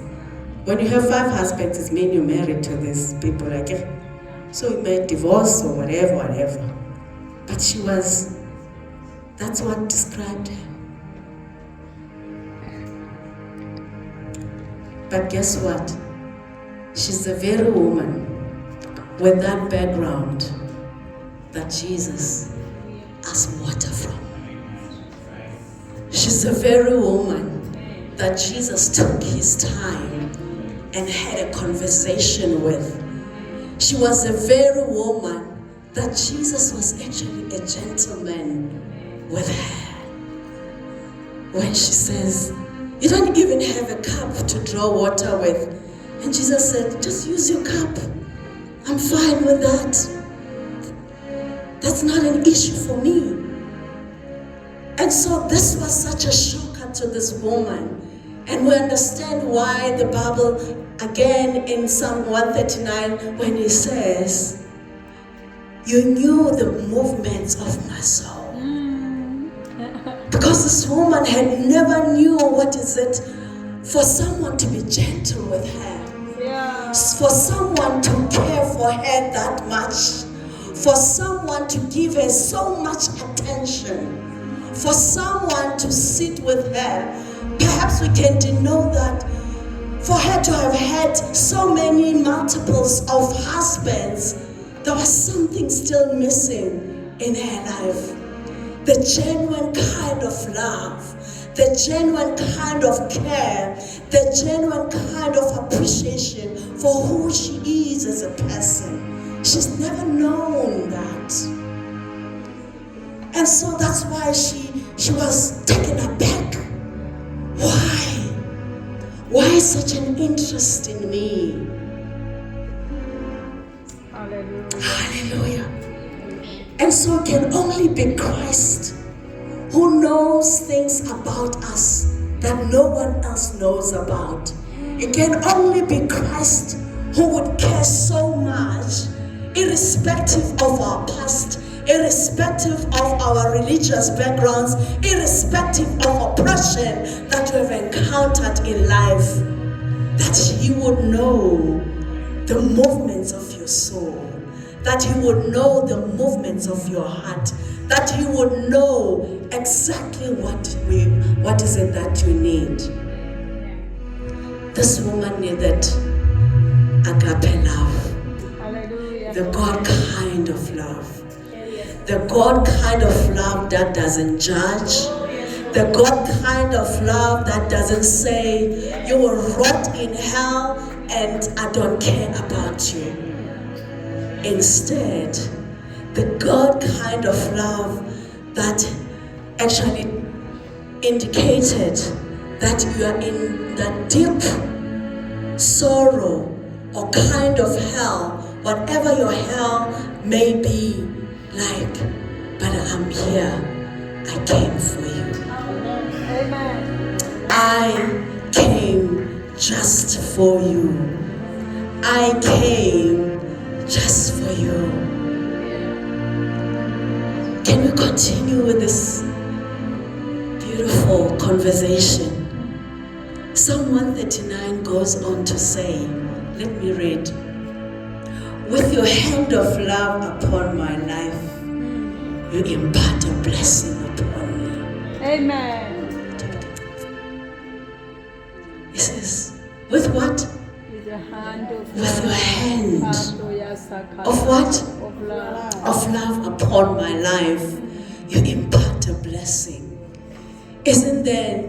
When you have 5 husbands, it means you're married to these people, like, so you may divorce or whatever. But she was, that's what described her. But guess what? She's the very woman with that background that Jesus asked water from. She's the very woman that Jesus took his time and had a conversation with. She was the very woman that Jesus was actually a gentleman with her. When she says, you don't even have a cup to draw water with. And Jesus said, just use your cup. I'm fine with that. That's not an issue for me. And so this was such a shocker to this woman. And we understand why the Bible, again in Psalm 139, when it says, you knew the movements of my soul. Because this woman had never knew what is it for someone to be gentle with her. Yeah. For someone to care for her that much. For someone to give her so much attention. For someone to sit with her. Perhaps we can denote that for her to have had so many multiples of husbands, there was something still missing in her life. The genuine kind of love, the genuine kind of care, the genuine kind of appreciation for who she is as a person. She's never known that. And so that's why she was taken aback. Why? Why such an interest in me? Hallelujah. Hallelujah. And so it can only be Christ who knows things about us that no one else knows about. It can only be Christ who would care so much, irrespective of our past, irrespective of our religious backgrounds, irrespective of oppression that we have encountered in life, that He would know the movements of your soul, that He would know the movements of your heart, that He would know exactly what is it that you need. This woman needed agape love. Hallelujah. The God kind of love. The God kind of love that doesn't judge. The God kind of love that doesn't say, you will rot in hell and I don't care about you. Instead, the God kind of love that actually indicated that you are in that deep sorrow or kind of hell, whatever your hell may be like, but I'm here. I came for you. Amen. I came just for you. I came just for you. Can we continue with this beautiful conversation? Psalm 139 goes on to say, let me read. With your hand of love upon my life, you impart a blessing upon me. Amen. With what? With the hand of With your hand. Hallelujah, Sakata. Of what? Of love. Of love upon my life. You impart a blessing. Isn't there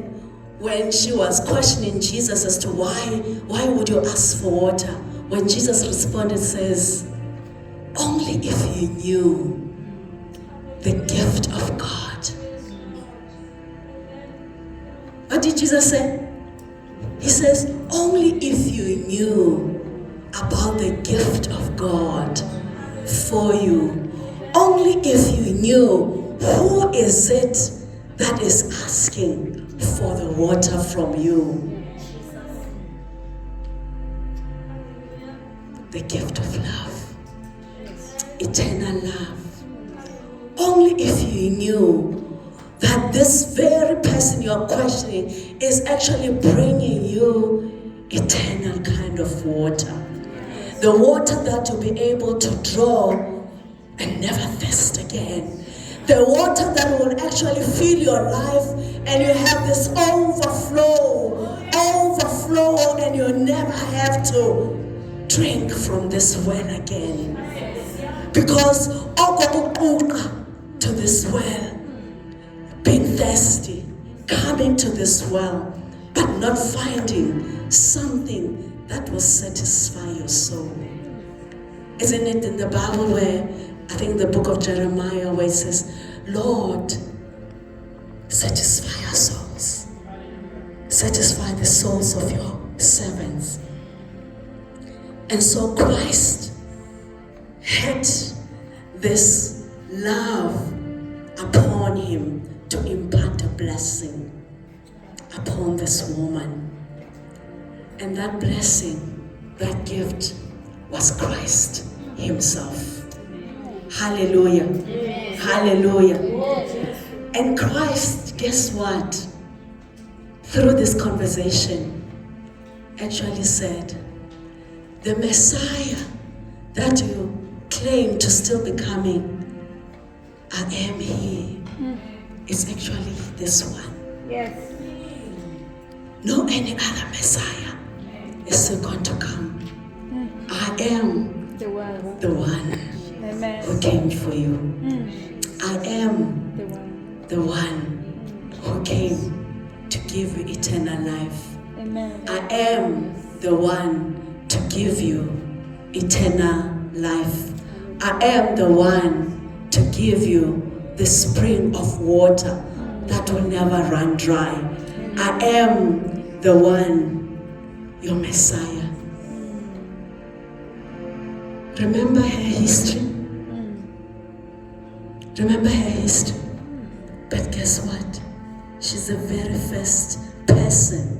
when she was questioning Jesus as to why would you ask for water? When Jesus responded, says, only if you knew the gift of God. What did Jesus say? He says, only if you knew about the gift of God for you. Only if you knew who is it that is asking for the water from you. The gift of love. Eternal love. Only if you knew that this very person you're questioning is actually bringing you eternal kind of water. The water that you'll be able to draw and never thirst again. The water that will actually fill your life and you have this overflow, and you never have to drink from this well again. Because to this well, being thirsty, coming to this well, but not finding something that will satisfy your soul. Isn't it in the Bible where, I think the book of Jeremiah, where it says, Lord, satisfy our souls. Satisfy the souls of your servants. And so Christ had this love upon him to impart a blessing upon this woman. And that blessing, that gift, was Christ himself. Hallelujah. Hallelujah. And Christ, guess what? Through this conversation, actually said, the Messiah that you claim to still be coming, I am he. It's actually this one. Yes. No any other Messiah is still going to come. I am The one. the one Amen. who came for you. I am The one. the one who came to give you eternal life. Amen. I am the one to give you eternal life. I am the one to give you the spring of water that will never run dry. I am the one, your Messiah. Remember her history. Remember her history. But guess what? She's the very first person,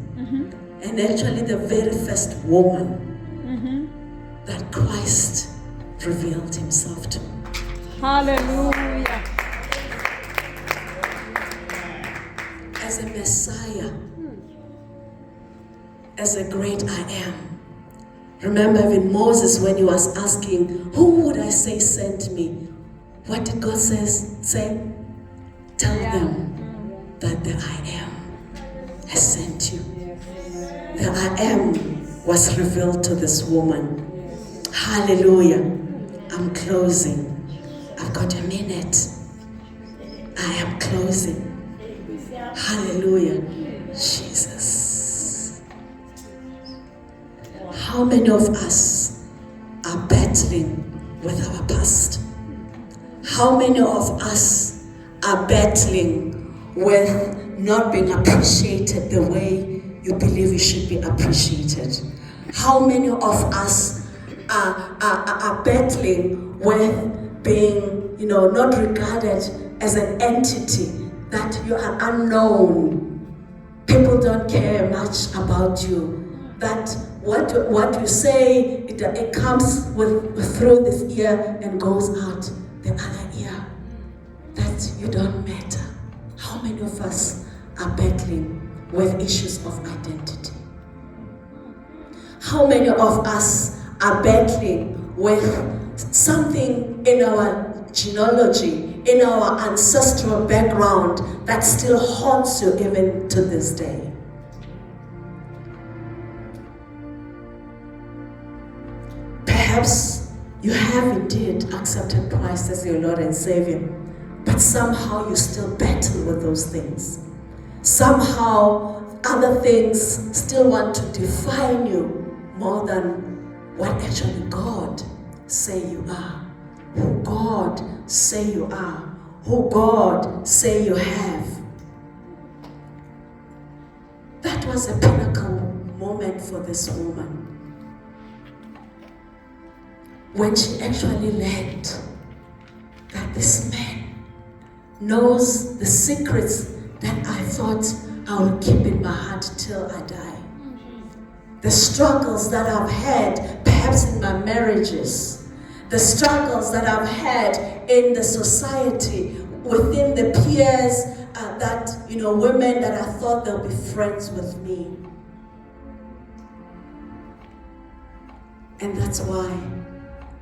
and actually the very first woman that Christ revealed himself to. Hallelujah. As a Messiah, as a great I am. Remember even Moses, when he was asking, who would I say sent me? What did God say? Tell them that the I am has sent you. The I am was revealed to this woman. Hallelujah. I'm closing. I've got a minute. I am closing. Hallelujah. Jesus. How many of us are battling with our past? How many of us are battling with not being appreciated the way you believe you should be appreciated? How many of us are battling with being, not regarded as an entity, that you are unknown? People don't care much about you. That what you say, it comes through this ear and goes out the other ear. That you don't matter. How many of us are battling with issues of identity? How many of us are battling with something in our genealogy, in our ancestral background that still haunts you even to this day? Perhaps you have indeed accepted Christ as your Lord and Savior, but somehow you still battle with those things. Somehow other things still want to define you more than what actually God say you are, who God say you are, who God say you have. That was a pinnacle moment for this woman, when she actually learned that this man knows the secrets that I thought I will keep in my heart till I die. The struggles that I've had, perhaps in my marriages, the struggles that I've had in the society, within the peers, women that I thought they'll be friends with me. And that's why,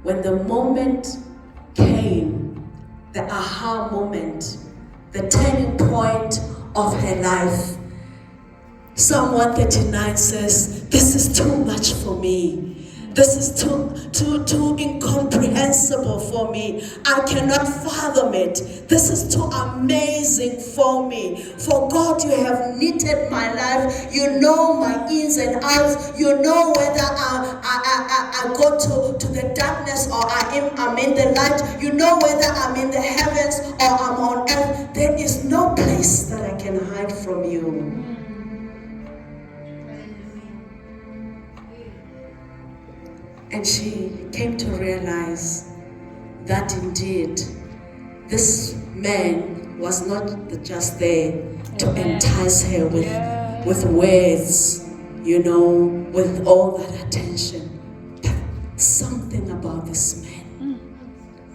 when the moment came, the aha moment, the turning point of her life, Psalm 139 says, this is too much for me. This is too incomprehensible for me. I cannot fathom it. This is too amazing for me. For God, you have knitted my life. You know my ins and outs. You know whether I go to the darkness or I'm in the light. You know whether I'm in the heavens or I'm on earth. There is no place that I can hide from you. And she came to realize that indeed this man was not just there to entice her with words, with all that attention. But something about this man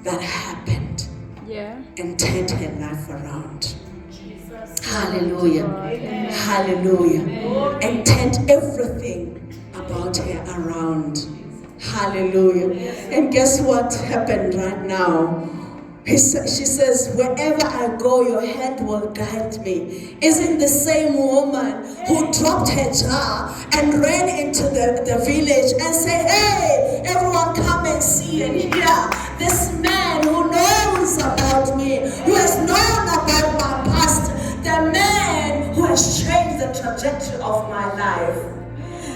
that happened and turned her life around. Hallelujah. Hallelujah. And turned everything about her around. Hallelujah. And guess what happened right now? She says, wherever I go, your hand will guide me. Isn't the same woman who dropped her jar and ran into the village and said, hey, everyone come and see and hear this man who knows about me, who has known about my past, the man who has changed the trajectory of my life.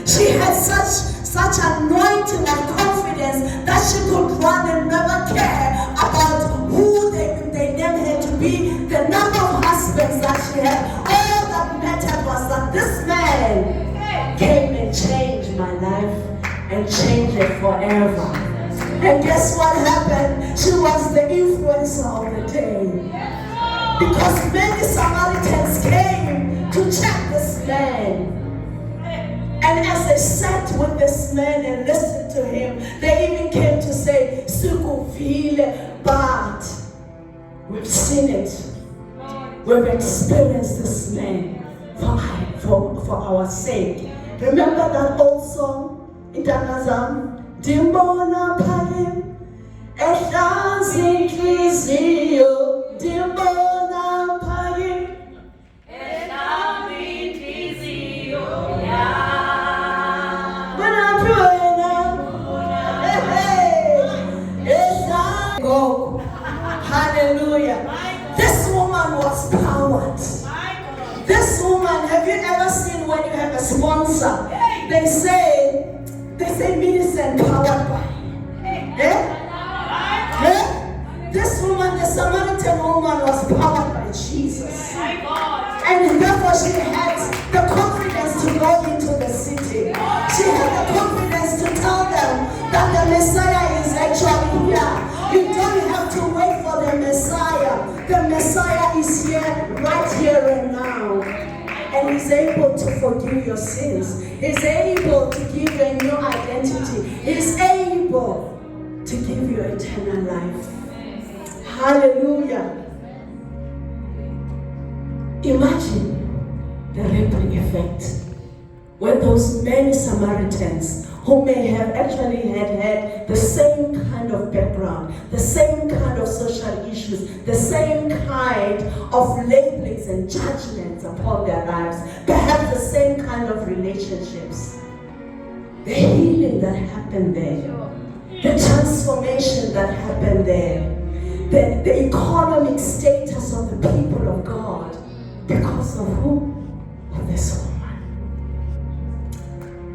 She had such anointing and confidence that she could run and never care about who they named her to be, the number of husbands that she had. All that mattered was that this man came and changed my life and changed it forever. And guess what happened? She was the influencer of the day. Because many Samaritans came to check this man. And as they sat with this man and listened to him, they even came to say, Sukuvile, but we've seen it. We've experienced this man for our sake. Remember that old song in Tanazam? Dimbona Palim, Eshansi Kizio, Dimbona Palim, Eshami Kizio, Hallelujah. This woman was powered. This woman, have you ever seen when you have a sponsor? They say Millicent powered by. This woman, the Samaritan woman, was powered by Jesus. And therefore she had the confidence to go into the city. She had the confidence to tell them that the Messiah is actually here. You don't have to wait for the Messiah. The Messiah is here, right here and now. And He's able to forgive your sins. He's able to give you a new identity. He's able to give you eternal life. Hallelujah. Imagine the ripple effect when those many Samaritans who may have actually had the same kind of background, the same kind of social issues, the same kind of labelings and judgments upon their lives, perhaps the same kind of relationships. The healing that happened there The transformation that happened there, the economic status of the people of God, because of who? Of this woman.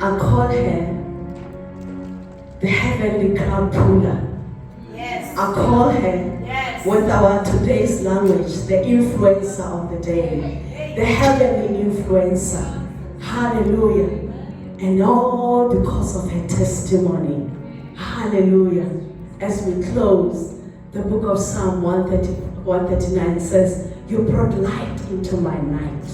I call her the heavenly crown puller. Yes. I call her, Yes. with our today's language, the influencer of the day, the heavenly influencer. Hallelujah. And all because of her testimony. Hallelujah. As we close, the book of Psalm 139 says, you brought light into my night.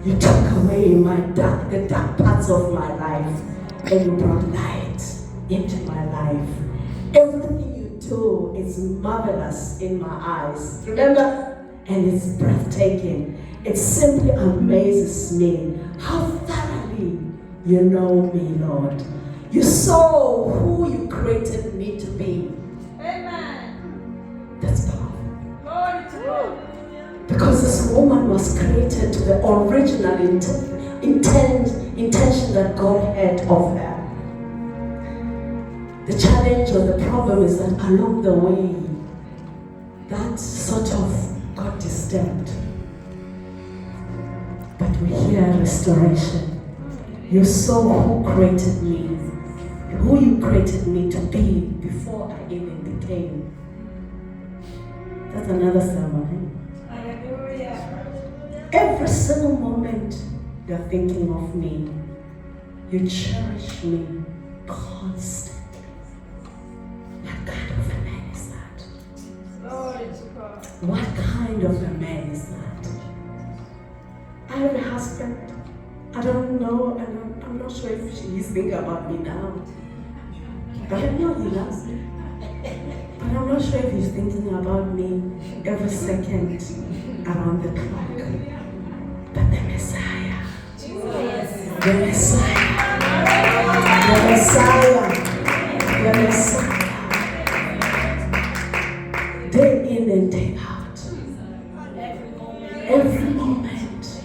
You took away the dark parts of my life, and you brought light into my life. Everything you do is marvelous in my eyes. Remember? And it's breathtaking. It simply amazes me how thoroughly you know me, Lord. You saw who you created me to be. Amen. That's powerful. Glory to God. Because this woman was created to the original intention that God had of her. The challenge or the problem is that along the way, that sort of got disturbed. But we hear restoration. You saw who created me, who you created me to be before I even became. That's another sermon. Hallelujah. Every single moment you're thinking of me, you cherish me constantly. What kind of a man is that? Glory to God. What kind of a man is that? I have a husband. I don't know, and I'm not sure if she is thinking about me now. But I know he loves me. But I'm not sure if he's thinking about me every second around the clock. But the Messiah, the Messiah, the Messiah, the Messiah, day in and day out, every moment,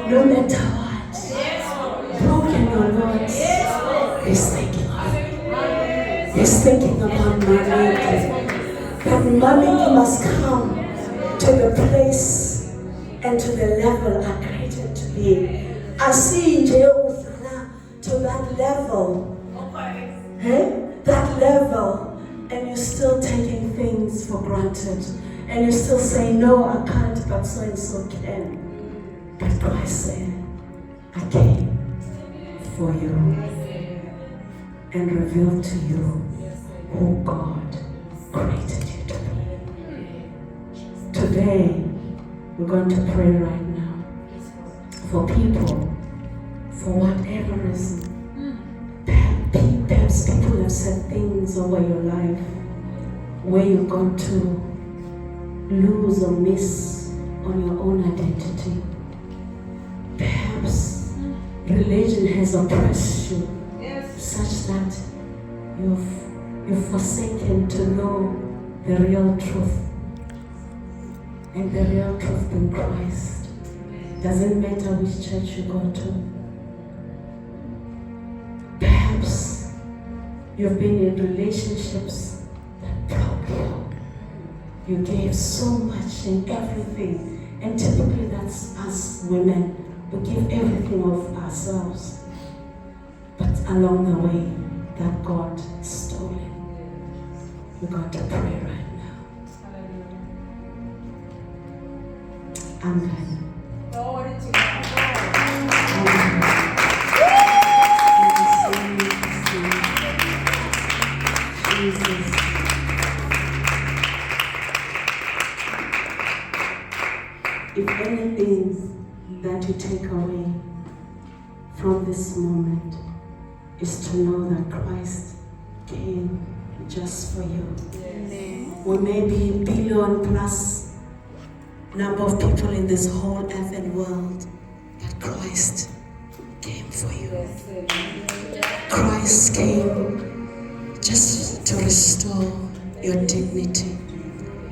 no matter what, broken or not, he's thinking of me. He's thinking about Mommy. That Mommy must come to the place and to the level I created to be. I see Jehovah to that level. That level. And you're still taking things for granted. And you still say, no, I can't, but so and so can. But Christ said, I came for you and revealed to you who God created you to be. Today, we're going to pray right now for people, for whatever reason. Perhaps people have said things over your life where you got to lose or miss on your own identity. Perhaps religion has oppressed you such that you've forsaken to know the real truth. And the real truth in Christ. Doesn't matter which church you go to. Perhaps you've been in relationships that broke you. You gave so much and everything. And typically that's us women. We give everything of ourselves. But along the way, that got stolen. We got to pray right now. I'm done. Glory to God. Jesus. If anything that you take away from this moment is to know that Christ came just for you. We may be billion plus number of people in this whole earthen world, but Christ came for you. Christ came just to restore your dignity,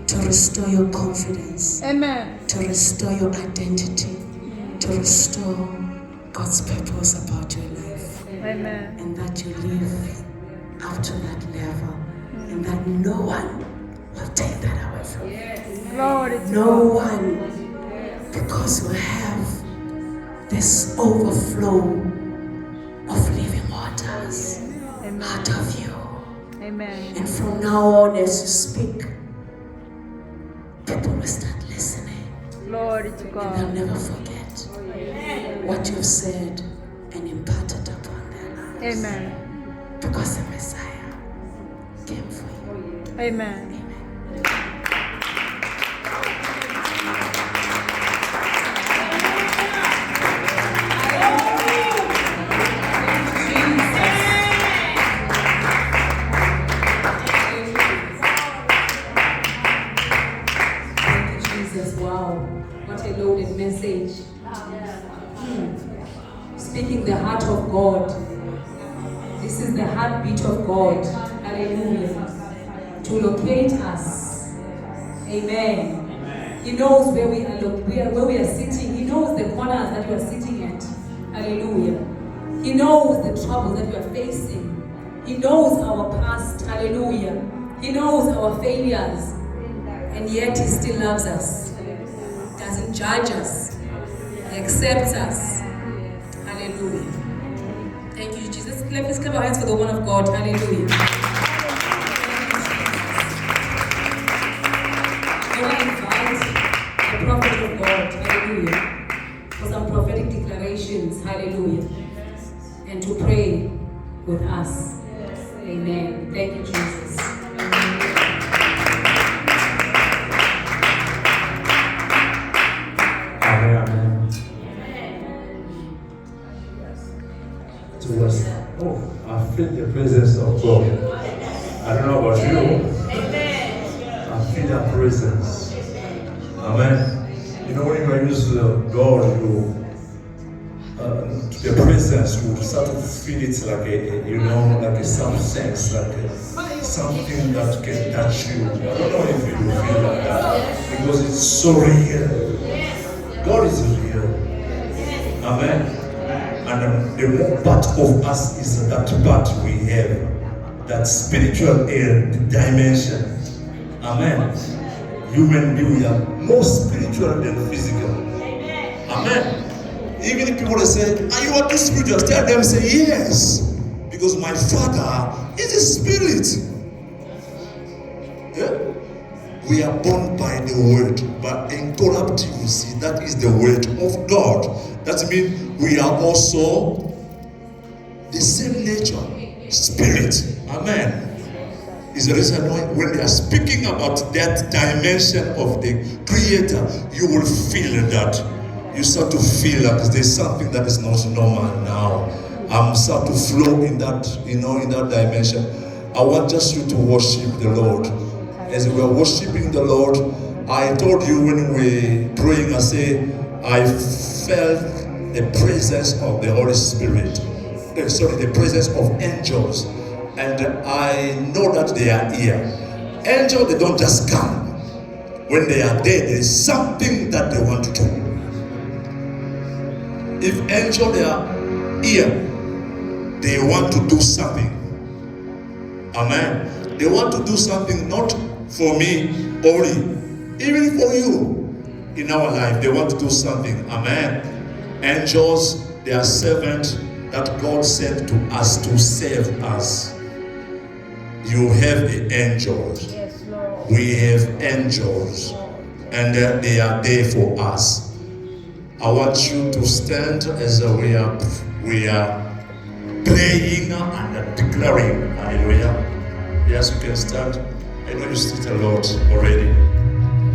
to restore your confidence, Amen. to restore your identity, to restore God's purpose about your life. Amen. And that you live up to that level. And that no one will take that away from you. Glory to No God. one. Because you have this overflow of living waters Amen. out of you. Amen. And from now on, as you speak, people will start listening. Glory to And they'll God. never forget what you've said and imparted upon their lives. Amen. Because the Messiah came for you. Amen. Wow, what a loaded message. Speaking the heart of God. This is the heartbeat of God. Hallelujah. To locate us. Amen. He knows where we are, where we are sitting. He knows the corners that you are sitting at. Hallelujah. He knows the troubles that you are facing. He knows our past. Hallelujah. He knows our failures. And yet He still loves us. Doesn't judge us. He accepts us. Hallelujah. Thank you, Jesus. Let's clap our hands for the woman of God. Hallelujah. I want to invite the prophet of God. Hallelujah. For some prophetic declarations. Hallelujah. And to pray with us. Amen. Thank you, Jesus. Amen. Oh, I feel the presence of God. I don't know about you. I feel that presence. Amen. You know, when you use God, the presence, you start to feel it like like a substance, like something that can touch you. I don't know if you feel like that because it's so real. God is real. Amen. And the more part of us is that part we have, that spiritual dimension. Amen. Human being, we are more spiritual than physical. Amen. Even if people say, "Are you too spiritual?" Tell them, say, "Yes, because my Father is a spirit." Yeah? We are born by the word, but incorruptible, see, that is the word of God. That means we are also the same nature, spirit. Amen. Is the reason why when they are speaking about that dimension of the Creator, you will feel that. You start to feel like there's something that is not normal now. I'm start to flow in that, in that dimension. I want just you to worship the Lord. As we are worshiping the Lord, I told you when we praying, I say, I felt the presence of the Holy Spirit. The presence of angels. And I know that they are here. Angels, they don't just come. When they are there, there is something that they want to do. If angels, they are here, they want to do something. Amen. They want to do something not for me only, even for you in our life. They want to do something. Amen. Angels, they are servants that God sent to us to serve us. You have the angels. Yes, Lord. We have angels, and they are there for us. I want you to stand as we are praying and declaring. Hallelujah. Yes, you can stand. I know you sit a lot already.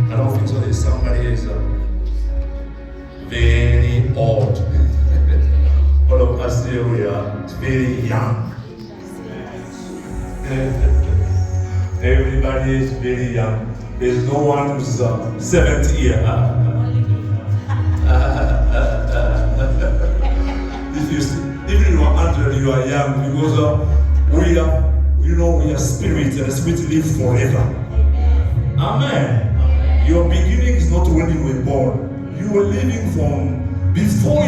I don't think so. There's somebody who is very old. All of us here, we are very young. Everybody is very young. There's no one who's 70 years. If you are 100, you are young, because we are spirit, and spirit live forever. Amen. Your beginning is not when you were born. You were living from before,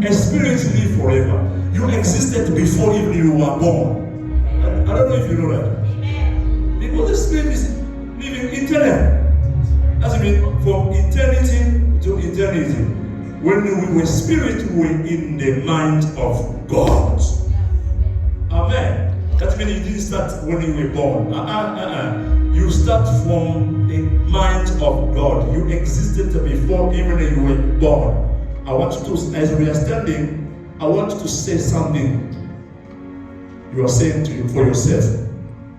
a spirit live forever. You existed before even you were born. I don't know if you know that. Because the Spirit is living eternal. That's mean from eternity to eternity. When we were spirit, we were in the mind of God. Amen. That means you didn't start when you were born. You start from the mind of God. You existed before even you were born. I want you to, as we are standing, I want you to say something. You are saying to you for yourself.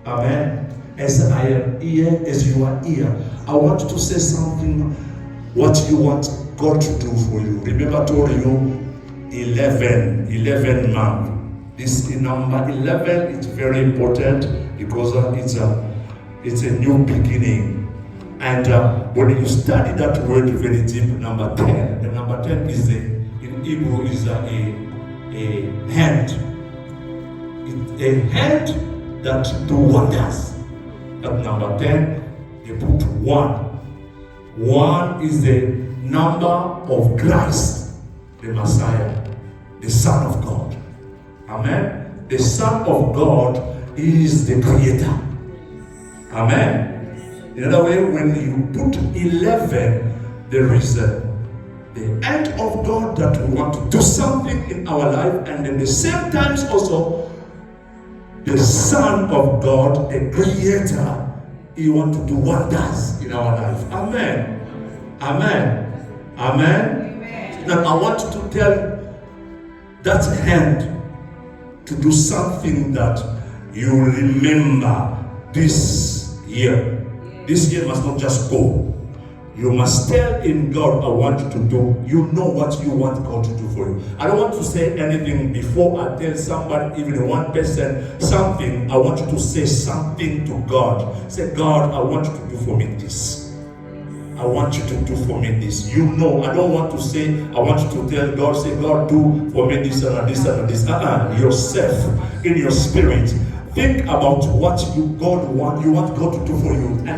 Amen. As I am here, as you are here, I want you to say something, what you want God to do for you. Remember I told you 11 months. This number 11 is very important because it's a new beginning. And when you study that word very deep, number 10, the number 10 is in Hebrew is a hand. It's a hand that do wonders. At number 10, they put 1. 1 is the number of Christ, the Messiah, the Son of God. Amen. The Son of God is the Creator. Amen. In other way, when you put 11, there is the end of God that we want to do something in our life, and at the same time also the Son of God, the Creator, He wants to do wonders in our life. Amen. Amen. Amen. Amen. Now I want you to tell that hand to do something that you remember this year. This year must not just go. You must tell in God, I want you to do. You know what you want God to do for you. I don't want to say anything before I tell somebody, even one person, something. I want you to say something to God. Say, God, I want you to do for me this. I want you to do for me this. You know, I don't want to say, I want you to tell God, say, God, do for me this and this and this. Yourself, in your spirit, think about what you want God to do for you. And